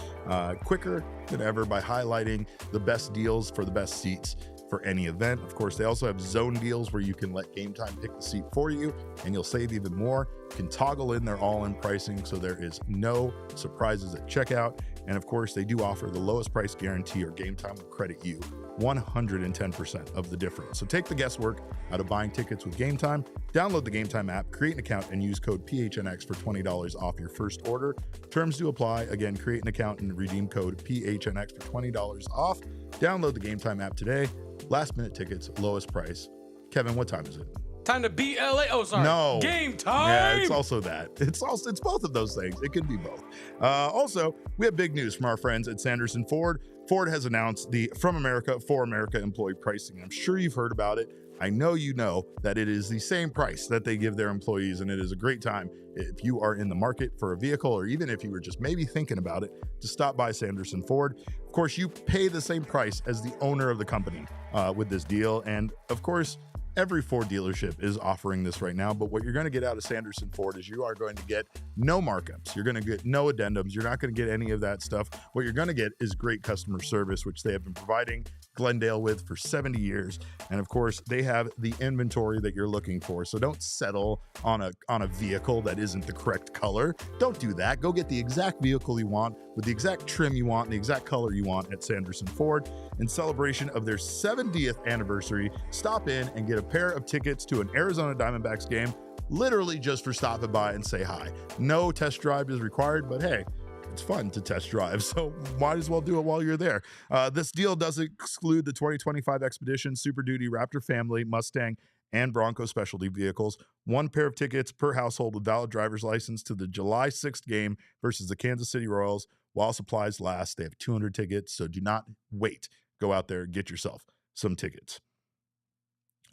quicker than ever by highlighting the best deals for the best seats for any event. Of course, they also have zone deals where you can let Game Time pick the seat for you and you'll save even more. You can toggle in their all-in pricing so there is no surprises at checkout. And of course, they do offer the lowest price guarantee, or Game Time will credit you 110% of the difference. So take the guesswork out of buying tickets with Game Time. Download the Game Time app, create an account, and use code PHNX for $20 off your first order. Terms do apply. Again, create an account and redeem code PHNX for $20 off. Download the Game Time app today. Last minute tickets, lowest price. Kevin, what time is it? Time to beat LA. Oh, sorry. No. Game time. Yeah, it's also that. It's both of those things. It could be both. Also, we have big news from our friends at Sanderson Ford. Ford has announced the From America for America employee pricing. I'm sure you've heard about it. I know you know that it is the same price that they give their employees, and it is a great time if you are in the market for a vehicle, or even if you were just maybe thinking about it, to stop by Sanderson Ford. Of course, you pay the same price as the owner of the company with this deal, and of course, every Ford dealership is offering this right now, but what you're going to get out of Sanderson Ford is you are going to get no markups. You're going to get no addendums. You're not going to get any of that stuff. What you're going to get is great customer service, which they have been providing Glendale with for 70 years. And of course, they have the inventory that you're looking for. So don't settle on a vehicle that isn't the correct color. Don't do that. Go get the exact vehicle you want with the exact trim you want and the exact color you want at Sanderson Ford. In celebration of their 70th anniversary, stop in and get a pair of tickets to an Arizona Diamondbacks game, literally just for stopping by and say hi. No test drive is required, but hey, it's fun to test drive, so might as well do it while you're there. This deal does exclude the 2025 Expedition, Super Duty, Raptor Family, Mustang, and Bronco specialty vehicles. One pair of tickets per household with valid driver's license to the July 6th game versus the Kansas City Royals while supplies last. They have 200 tickets, so do not wait. Go out there, get yourself some tickets.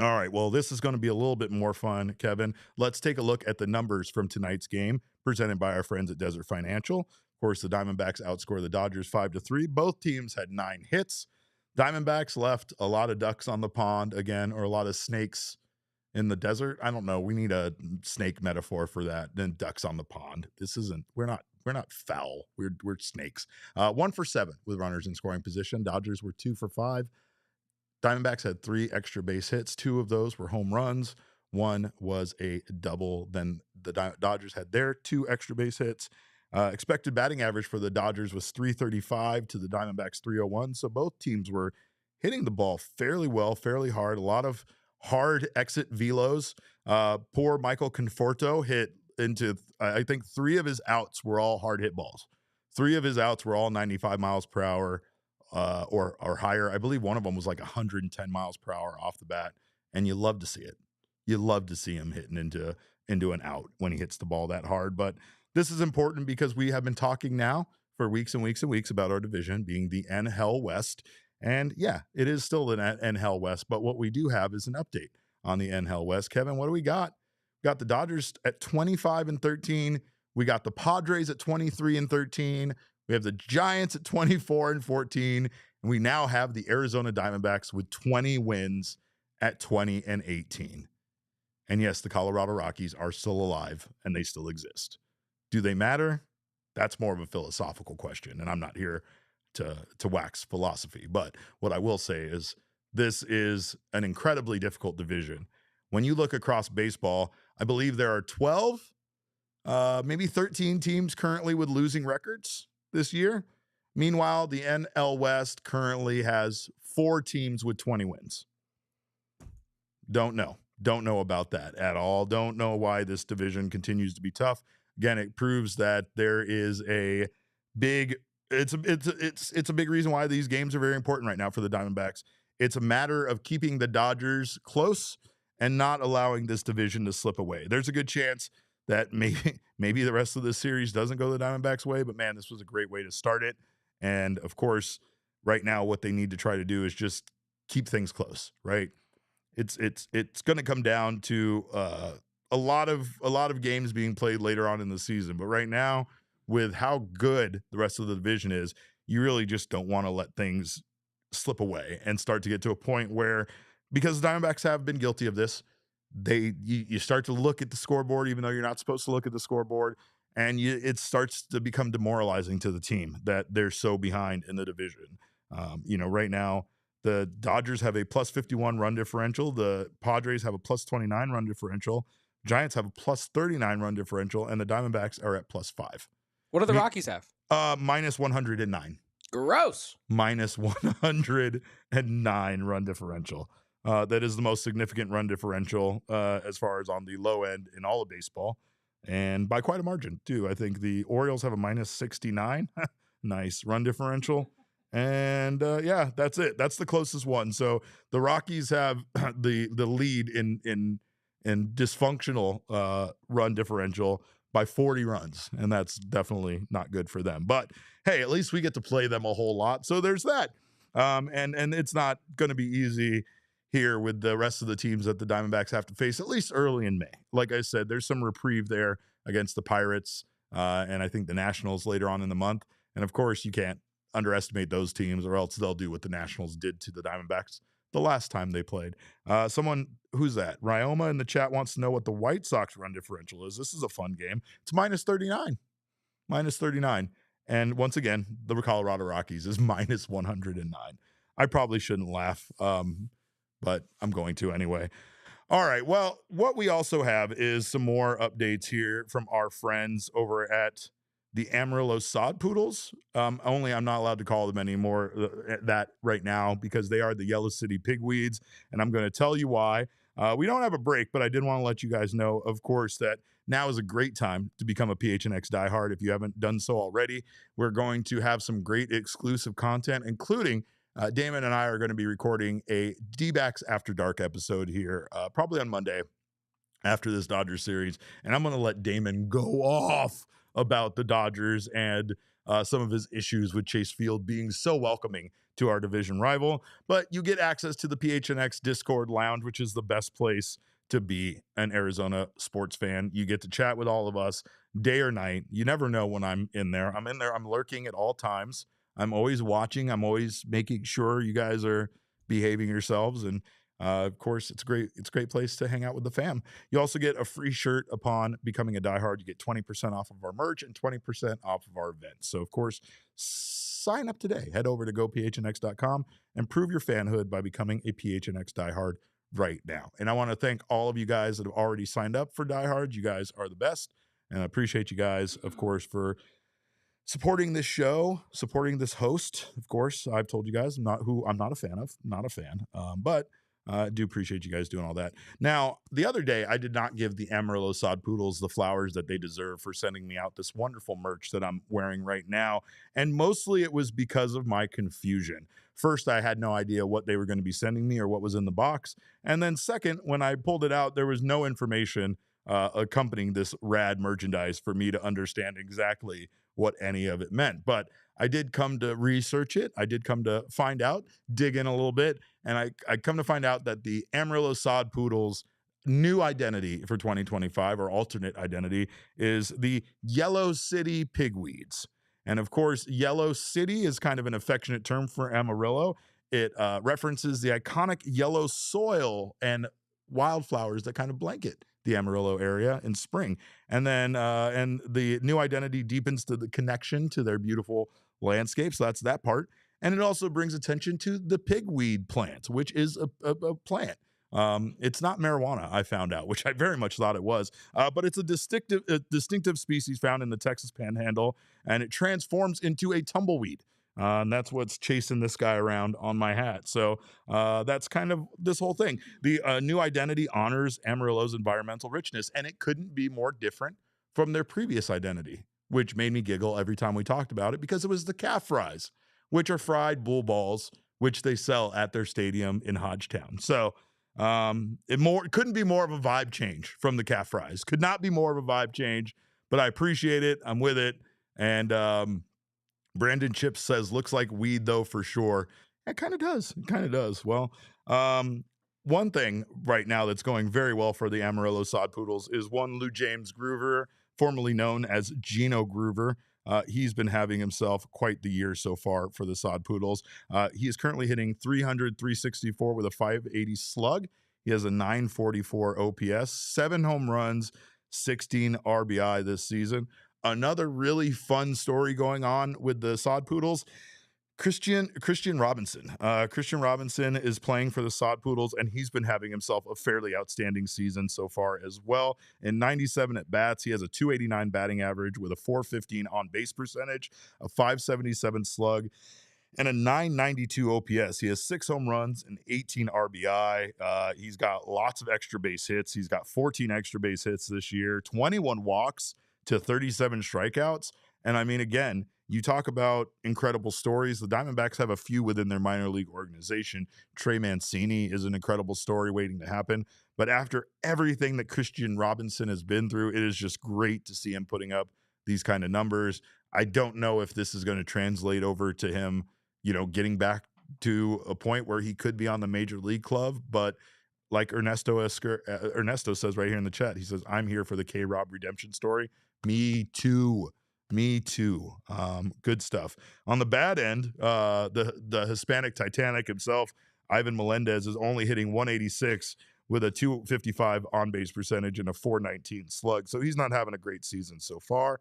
All right, well, this is going to be a little bit more fun, Kevin. Let's take a look at the numbers from tonight's game presented by our friends at Desert Financial. Of course, the Diamondbacks outscore the Dodgers 5-3. Both teams had 9 hits. Diamondbacks left a lot of ducks on the pond again, or a lot of snakes in the desert. I don't know. We need a snake metaphor for that than ducks on the pond. We're not foul. We're snakes. 1 for 7 with runners in scoring position. Dodgers were 2 for 5. Diamondbacks had 3 extra base hits. 2 of those were home runs. 1 was a double. Then the Dodgers had their 2 extra base hits. Expected batting average for the Dodgers was .335 to the Diamondbacks .301. So both teams were hitting the ball fairly well, fairly hard. A lot of hard exit velos. Poor Michael Conforto hit into, I think 3 of his outs were all hard hit balls. 3 of his outs were all 95 miles per hour or higher. I believe one of them was like 110 miles per hour off the bat. and you love to see it. You love to see him hitting into an out when he hits the ball that hard. But this is important because we have been talking now for weeks and weeks and weeks about our division being the NL West. And yeah, it is still an NL West, but what we do have is an update on the NL West. Kevin, what do we got? We got the Dodgers at 25-13. We got the Padres at 23-13. We have the Giants at 24-14. And we now have the Arizona Diamondbacks with 20 wins at 20-18. And yes, the Colorado Rockies are still alive and they still exist. Do they matter? That's more of a philosophical question. And I'm not here to wax philosophy. But what I will say is this is an incredibly difficult division. When you look across baseball, I believe there are 12, maybe 13 teams currently with losing records this year. Meanwhile, the NL West currently has 4 teams with 20 wins. Don't know about that at all. Don't know why this division continues to be tough. Again, it proves that there is a big it's a big reason why these games are very important right now for the Diamondbacks. It's a matter of keeping the Dodgers close and not allowing this division to slip away. There's a good chance that maybe the rest of this series doesn't go the Diamondbacks' way, but man, this was a great way to start it. And of course, right now what they need to try to do is just keep things close, right? It's going to come down to a lot of games being played later on in the season, but right now, with how good the rest of the division is, you really just don't want to let things slip away and start to get to a point where, because the Diamondbacks have been guilty of this, you start to look at the scoreboard, even though you're not supposed to look at the scoreboard, and it starts to become demoralizing to the team that they're so behind in the division. Right now, the Dodgers have a plus 51 run differential. The Padres have a plus 29 run differential. Giants have a plus 39 run differential, and the Diamondbacks are at plus 5. What do the Rockies have? Minus 109. Gross. Minus 109 run differential. That is the most significant run differential as far as on the low end in all of baseball. And by quite a margin, too. I think the Orioles have a minus 69. Nice run differential. And yeah, that's it. That's the closest one. So the Rockies have the lead in dysfunctional run differential by 40 runs, and that's definitely not good for them. But hey, at least we get to play them a whole lot, so there's that. And it's not going to be easy here with the rest of the teams that the Diamondbacks have to face, at least early in May. Like I said, there's some reprieve there against the Pirates, and I think the Nationals later on in the month. And of course, you can't underestimate those teams, or else they'll do what the Nationals did to the Diamondbacks the last time they played. Someone, who's that? Ryoma in the chat wants to know what the White Sox run differential is. This is a fun game. It's minus 39. Minus 39. And once again, the Colorado Rockies is minus 109. I probably shouldn't laugh, but I'm going to anyway. All right. Well, what we also have is some more updates here from our friends over at the Amarillo Sod Poodles. Only I'm not allowed to call them anymore that right now because they are the Yellow City Pigweeds, and I'm going to tell you why. We don't have a break, but I did want to let you guys know, of course, that now is a great time to become a PHNX diehard if you haven't done so already. We're going to have some great exclusive content, including Damon and I are going to be recording a Dbacks After Dark episode here, probably on Monday after this Dodgers series, and I'm going to let Damon go off about the Dodgers and some of his issues with Chase Field being so welcoming to our division rival. But you get access to the PHNX Discord Lounge, which is the best place to be an Arizona sports fan. You get to chat with all of us day or night. You never know when I'm in there. I'm in there. I'm lurking at all times. I'm always watching. I'm always making sure you guys are behaving yourselves. And of course, it's a great place to hang out with the fam. You also get a free shirt upon becoming a diehard. You get 20% off of our merch and 20% off of our events. So, of course, sign up today. Head over to gophnx.com and prove your fanhood by becoming a PHNX diehard right now. And I want to thank all of you guys that have already signed up for diehards. You guys are the best. And I appreciate you guys, of course, for supporting this show, supporting this host. Of course, I've told you guys I'm not a fan of, but I do appreciate you guys doing all that. Now, the other day, I did not give the Amarillo Sod Poodles the flowers that they deserve for sending me out this wonderful merch that I'm wearing right now. And mostly it was because of my confusion. First, I had no idea what they were going to be sending me or what was in the box. And then second, when I pulled it out, there was no information accompanying this rad merchandise for me to understand exactly what any of it meant. But I did come to research it. I did come to find out, dig in a little bit, and I come to find out that the Amarillo Sod Poodles' new identity for 2025, or alternate identity, is the Yellow City Pigweeds. And of course, Yellow City is kind of an affectionate term for Amarillo. It references the iconic yellow soil and wildflowers that kind of blanket the Amarillo area in spring. And then and the new identity deepens to the connection to their beautiful landscape. So that's that part. And it also brings attention to the pigweed plant, which is a plant. It's not marijuana, I found out, which I very much thought it was, but it's a distinctive species found in the Texas Panhandle, and it transforms into a tumbleweed. And that's what's chasing this guy around on my hat. So that's kind of this whole thing. The new identity honors Amarillo's environmental richness, and it couldn't be more different from their previous identity, which made me giggle every time we talked about it because it was the calf fries, which are fried bull balls, which they sell at their stadium in Hodgetown. So it couldn't be more of a vibe change from the calf fries. Could not be more of a vibe change, but I appreciate it. I'm with it. And Brandon Chips says, looks like weed though for sure. It kind of does. It kind of does. Well, one thing right now that's going very well for the Amarillo Sod Poodles is one Lou James Groover, formerly known as Gino Groover. He's been having himself quite the year so far for the Sod Poodles. He is currently hitting 300, 364 with a 580 slug. He has a 944 OPS, 7 home runs, 16 RBI this season. Another really fun story going on with the Sod Poodles. Christian Robinson. Christian Robinson is playing for the Sod Poodles, and he's been having himself a fairly outstanding season so far as well. In 97 at bats, he has a 289 batting average with a 415 on base percentage, a 577 slug, and a 992 OPS. He has 6 home runs and 18 RBI. He's got lots of extra base hits. He's got 14 extra base hits this year, 21 walks to 37 strikeouts. And I mean, again, you talk about incredible stories. The Diamondbacks have a few within their minor league organization. Trey Mancini is an incredible story waiting to happen. But after everything that Christian Robinson has been through, it is just great to see him putting up these kind of numbers. I don't know if this is going to translate over to him, getting back to a point where he could be on the major league club. But like Ernesto says right here in the chat, he says, I'm here for the K-Rob redemption story. Me too. Good stuff. On the bad end, the Hispanic Titanic himself, Ivan Melendez, is only hitting 186 with a 255 on-base percentage and a 419 slug. So he's not having a great season so far.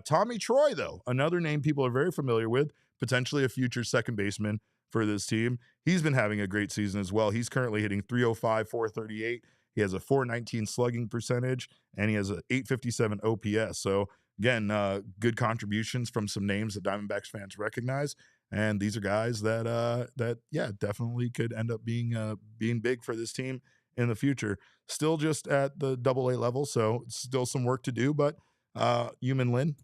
Tommy Troy, though, another name people are very familiar with, potentially a future second baseman for this team. He's been having a great season as well. He's currently hitting 305, 438. He has a 419 slugging percentage, and he has an 857 OPS. So again, good contributions from some names that Diamondbacks fans recognize, and these are guys that definitely could end up being big for this team in the future. Still just at the AA level, so still some work to do. But Yumin Lin,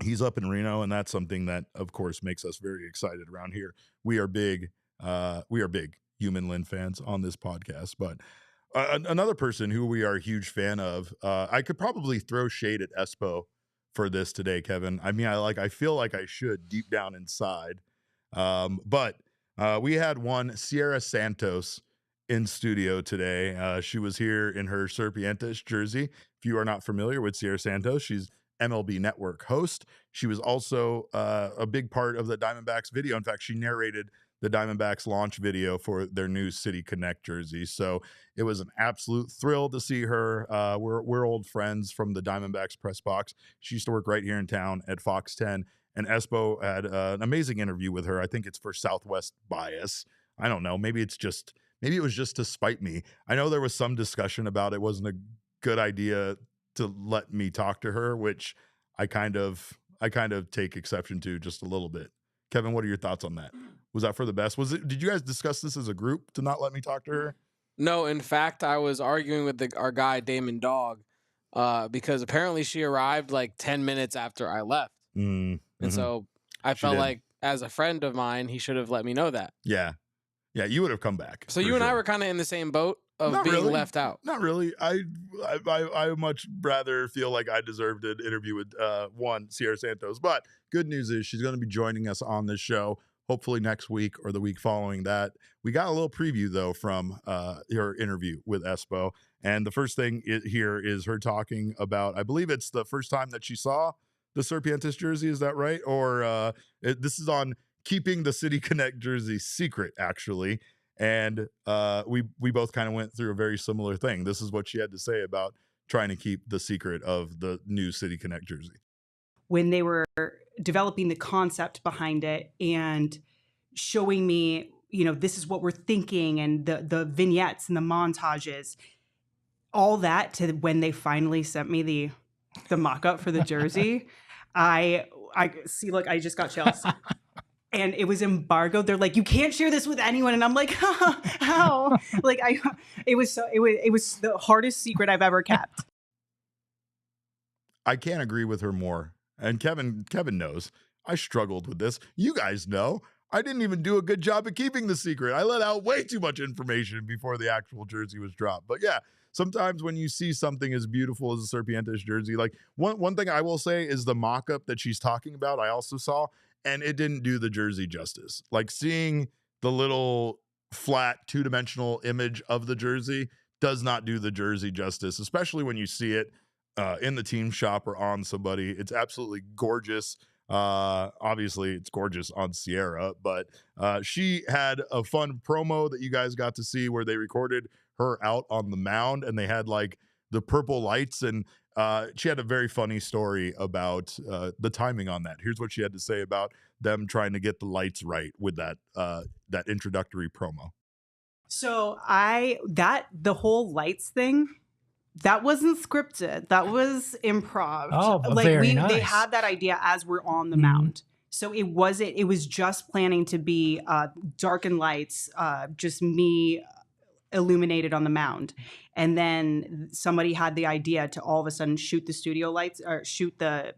he's up in Reno, and that's something that, of course, makes us very excited around here. We are big Yumin Lin fans on this podcast, but. Another person who we are a huge fan of, I could probably throw shade at Espo for this today, Kevin. I mean, I feel like I should deep down inside. But we had one Siera Santos in studio today. She was here in her Serpientes jersey. If you are not familiar with Siera Santos, she's MLB Network host. She was also a big part of the Diamondbacks video. In fact, she narrated the Diamondbacks launch video for their new City Connect jersey. So it was an absolute thrill to see her. We're old friends from the Diamondbacks press box. She used to work right here in town at Fox 10, and Espo had an amazing interview with her. I think it's for Southwest Bias. I don't know. Maybe it was just to spite me. I know there was some discussion about it wasn't a good idea to let me talk to her, which I kind of take exception to just a little bit. Kevin, what are your thoughts on that? Was that for the best? Did you guys discuss this as a group to not let me talk to her? No, in fact, I was arguing with our guy Damon Dog because apparently she arrived like 10 minutes after I left. Mm-hmm. And so I felt like as a friend of mine, he should have let me know that. Yeah. Yeah, you would have come back. So you and I were kind of in the same boat of Not being really. left out. Not really. I much rather feel like I deserved an interview with Siera Santos. But good news is she's going to be joining us on this show, hopefully next week or the week following that. We got a little preview, though, from her interview with Espo. And the first thing here is her talking about, I believe it's the first time that she saw the Serpientes jersey. Is that right? Or this is on keeping the City Connect jersey secret, actually. And we both kind of went through a very similar thing. This is what she had to say about trying to keep the secret of the new City Connect jersey. When they were developing the concept behind it and showing me, this is what we're thinking, and the vignettes and the montages, all that, to when they finally sent me the mock-up for the jersey, I see, look, I just got chills. And it was embargoed. They're like, you can't share this with anyone. And I'm like, how? Like, it was the hardest secret I've ever kept. I can't agree with her more. And Kevin knows I struggled with this. You guys know I didn't even do a good job at keeping the secret. I let out way too much information before the actual jersey was dropped. But yeah, sometimes when you see something as beautiful as a Serpientes jersey, like one thing I will say is the mock-up that she's talking about, I also saw, and it didn't do the jersey justice. Like, seeing the little flat two-dimensional image of the jersey does not do the jersey justice, especially when you see it in the team shop or on somebody. It's absolutely gorgeous. Obviously, it's gorgeous on Siera, but she had a fun promo that you guys got to see where they recorded her out on the mound, and they had like the purple lights, and she had a very funny story about the timing on that. Here's what she had to say about them trying to get the lights right with that introductory promo. So the whole lights thing, that wasn't scripted. That was improv. Oh, like very nice. They had that idea as we're on the mound. So it was just planning to be darkened lights, just me illuminated on the mound. And then somebody had the idea to all of a sudden shoot the studio lights, or shoot the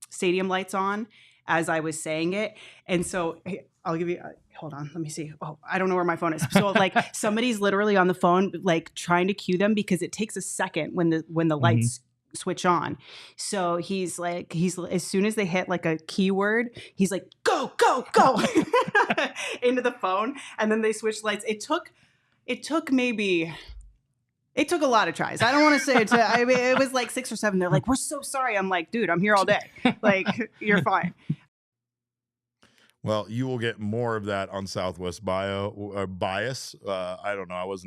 stadium lights on as I was saying it. And so I'll give you, hold on, let me see. Oh, I don't know where my phone is. So like somebody's literally on the phone, like trying to cue them, because it takes a second when the lights switch on. So he's as soon as they hit like a keyword, he's like, go, go, go into the phone. And then they switch lights. It took a lot of tries. I don't want to say it was like 6 or 7. They're like, we're so sorry. I'm like, dude, I'm here all day. Like, you're fine. Well, you will get more of that on Southwest Bias. I don't know. I was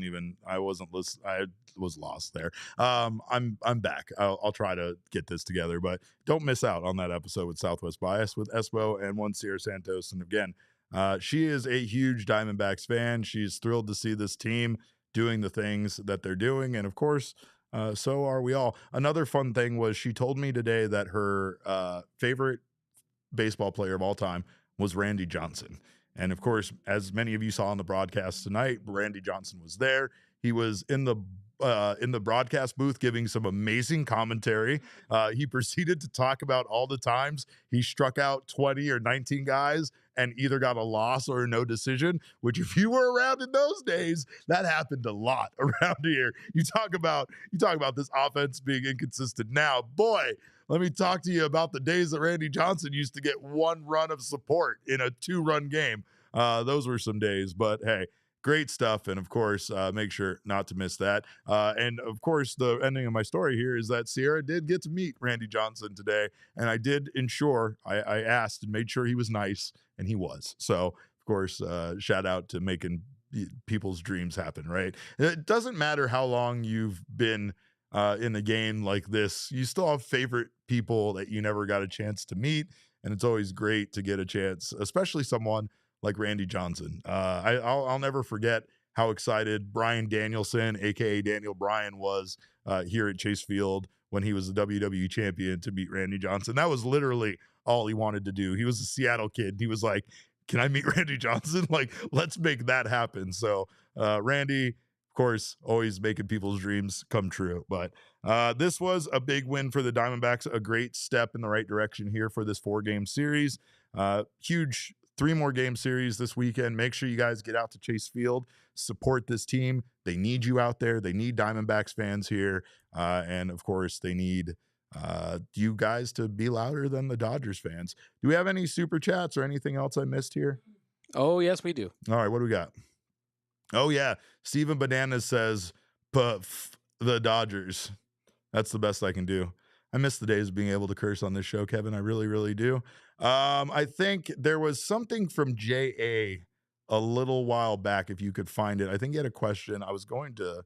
lost there. I'm back. I'll try to get this together, but don't miss out on that episode with Southwest Bias with Espo and Siera Santos. And again, she is a huge Diamondbacks fan. She's thrilled to see this team doing the things that they're doing. And of course, so are we all. Another fun thing was she told me today that her favorite baseball player of all time was Randy Johnson. And of course, as many of you saw on the broadcast tonight, Randy Johnson was there. He was in the broadcast booth giving some amazing commentary. He proceeded to talk about all the times he struck out 20 or 19 guys and either got a loss or a no decision, which if you were around in those days, that happened a lot around here. You talk about this offense being inconsistent now. Boy, let me talk to you about the days that Randy Johnson used to get 1 run of support in a 2-run game. Those were some days, but hey, great stuff. And of course, make sure not to miss that. And of course, the ending of my story here is that Siera did get to meet Randy Johnson today. And I did ensure, I asked and made sure he was nice, and he was. So of course, shout out to making people's dreams happen, right? It doesn't matter how long you've been in a game like this, you still have favorite people that you never got a chance to meet. And it's always great to get a chance, especially someone like Randy Johnson. I'll never forget how excited Brian Danielson, aka Daniel Bryan, was here at Chase Field when he was the WWE champion to meet Randy Johnson. That was literally all he wanted to do. He was a Seattle kid. He was like, can I meet Randy Johnson? Like, let's make that happen. So Randy, of course, always making people's dreams come true. But this was a big win for the Diamondbacks, a great step in the right direction here for this 4-game series. Huge 3 more game series this weekend. Make sure you guys get out to Chase Field, support this team. They need you out there. They need Diamondbacks fans here. And of course, they need you guys to be louder than the Dodgers fans. Do we have any super chats or anything else I missed here? Oh, yes, we do. All right, what do we got? Oh, yeah. Steven Bananas says, puff the Dodgers. That's the best I can do. I miss the days of being able to curse on this show, Kevin. I really, really do. I think there was something from J.A. a little while back, if you could find it. I think he had a question. I was going to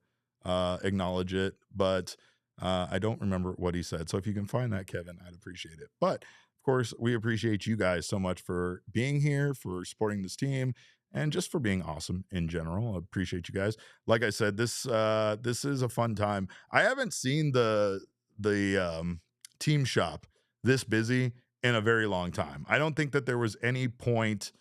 acknowledge it, but I don't remember what he said. So if you can find that, Kevin, I'd appreciate it. But, of course, we appreciate you guys so much for being here, for supporting this team, and just for being awesome in general. I appreciate you guys. Like I said, this is a fun time. I haven't seen the team shop this busy in a very long time. I don't think that there was any point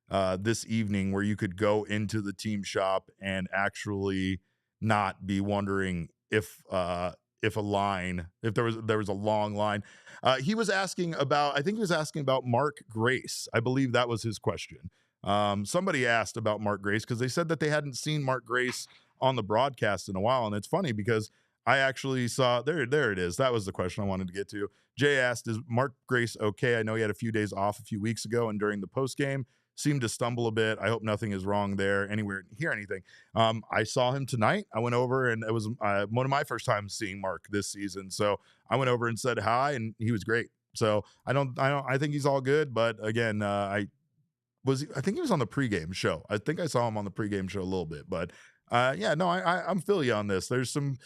this evening where you could go into the team shop and actually not be wondering if there was a long line. He was asking about Mark Grace. I believe that was his question. Somebody asked about Mark Grace because they said that they hadn't seen Mark Grace on the broadcast in a while. And it's funny because I actually saw there it is. That was the question I wanted to get to. Jay asked, is Mark Grace okay? I know he had a few days off a few weeks ago, and during the post game seemed to stumble a bit. I hope nothing is wrong there. Anywhere hear anything? I saw him tonight. I went over, and it was one of my first times seeing Mark this season. So I went over and said hi, and he was great. So I think he's all good. But again, I think he was on the pregame show. I think I saw him on the pregame show a little bit, but I'm feel you on this. There's some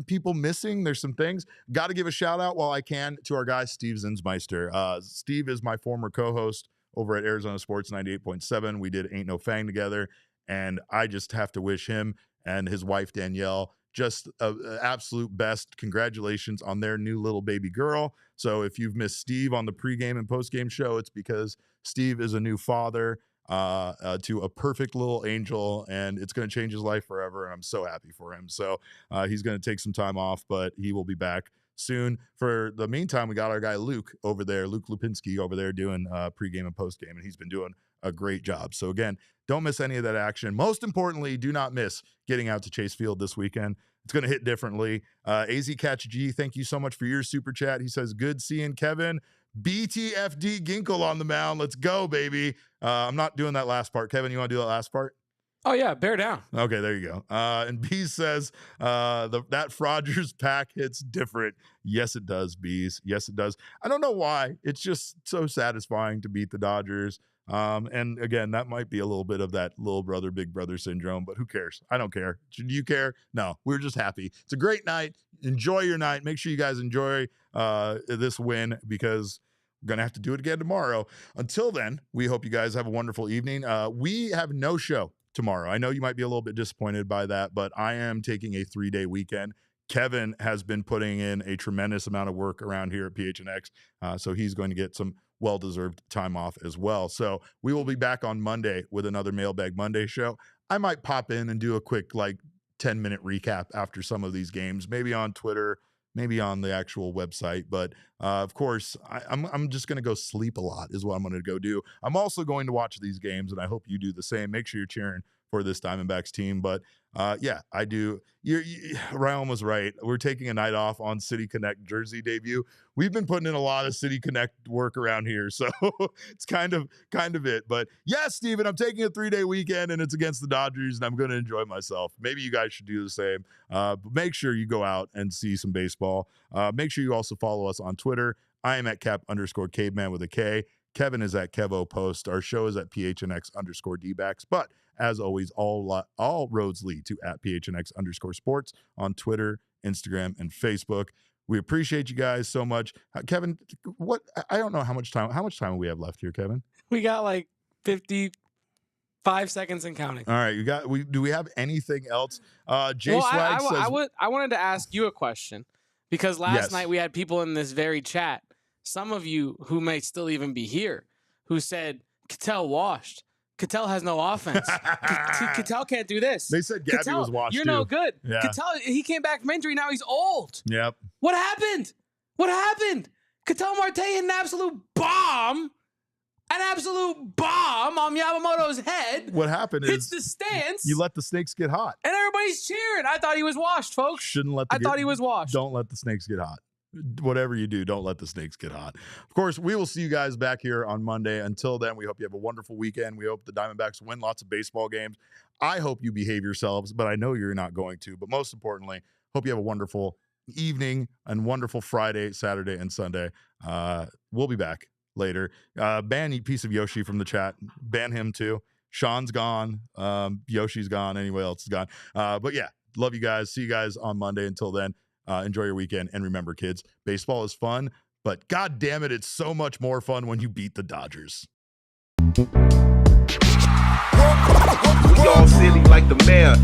people missing. There's some things. Got to give a shout out while I can to our guy, Steve Zinsmeister. Steve is my former co-host over at Arizona Sports 98.7. We did Ain't No Fang together, and I just have to wish him and his wife, Danielle, just absolute best. Congratulations on their new little baby girl. So if you've missed Steve on the pregame and postgame show, it's because Steve is a new father to a perfect little angel, and it's going to change his life forever, and I'm so happy for him. So he's going to take some time off, but he will be back soon. For the meantime, we got our guy Luke over there, Luke Lupinski over there doing pregame and postgame, and he's been doing a great job. So again, don't miss any of that action. Most importantly, do not miss getting out to Chase Field this weekend. It's going to hit differently. AZ Catch G, thank you so much for your super chat. He says, good seeing Kevin. BTFD Ginkle on the mound. Let's go, baby. I'm not doing that last part. Kevin, you want to do that last part? Oh, yeah, bear down. Okay, there you go. And Bees says, that Frogers pack hits different. Yes, it does, Bees. Yes, it does. I don't know why. It's just so satisfying to beat the Dodgers. And again, that might be a little bit of that little brother, big brother syndrome, but who cares? I don't care. Do you care? No, we're just happy. It's a great night. Enjoy your night. Make sure you guys enjoy this win, because we're going to have to do it again tomorrow. Until then, we hope you guys have a wonderful evening. We have no show tomorrow. I know you might be a little bit disappointed by that, but I am taking a 3-day weekend. Kevin has been putting in a tremendous amount of work around here at PHNX, so he's going to get some well-deserved time off as well. So we will be back on Monday with another Mailbag Monday show. I might pop in and do a quick 10-minute recap after some of these games, maybe on Twitter, maybe on the actual website. But of course, I'm just going to go sleep a lot is what I'm going to go do. I'm also going to watch these games, and I hope you do the same. Make sure you're cheering for this Diamondbacks team. But I do. Ryan was right. We're taking a night off on City Connect jersey debut. We've been putting in a lot of City Connect work around here, so it's kind of it. But yes, Steven, I'm taking a 3-day weekend, and it's against the Dodgers, and I'm going to enjoy myself. Maybe you guys should do the same. But make sure you go out and see some baseball. Make sure you also follow us on Twitter. I am at Cap_Caveman with a K. Kevin is at Kevo Post. Our show is at PHNX_Dbacks. But as always, all roads lead to at PHNX_sports on Twitter, Instagram, and Facebook. We appreciate you guys so much. Kevin, I don't know how much time we have left here, Kevin. We got 55 seconds and counting. All right, do we have anything else? Jay Swag says, I wanted to ask you a question, because last night we had people in this very chat, some of you who may still even be here, who said, Ketel washed. Ketel has no offense. Ketel can't do this. They said Gabby Ketel, was washed You're too. no good. Yeah. Ketel, he came back from injury. Now he's old. Yep. What happened? What happened? Ketel Marte hit an absolute bomb. An absolute bomb on Yamamoto's head. What happened Hits is the stands. you let the snakes get hot. And everybody's cheering. I thought he was washed, folks. Shouldn't let. I thought he was washed. Don't let the snakes get hot. Whatever you do, don't let the snakes get hot. Of course, we will see you guys back here on Monday. Until then, we hope you have a wonderful weekend. We hope the Diamondbacks win lots of baseball games. I hope you behave yourselves, but I know you're not going to. But most importantly, hope you have a wonderful evening and wonderful Friday, Saturday, and Sunday. We'll be back later. Ban Eat Piece of Yoshi from the chat. Ban him too. Sean's gone. Yoshi's gone. Anyone else is gone. But yeah, love you guys. See you guys on Monday. Until then, enjoy your weekend. And remember, kids, baseball is fun, but God damn it, it's so much more fun when you beat the Dodgers. We all silly like the mayor.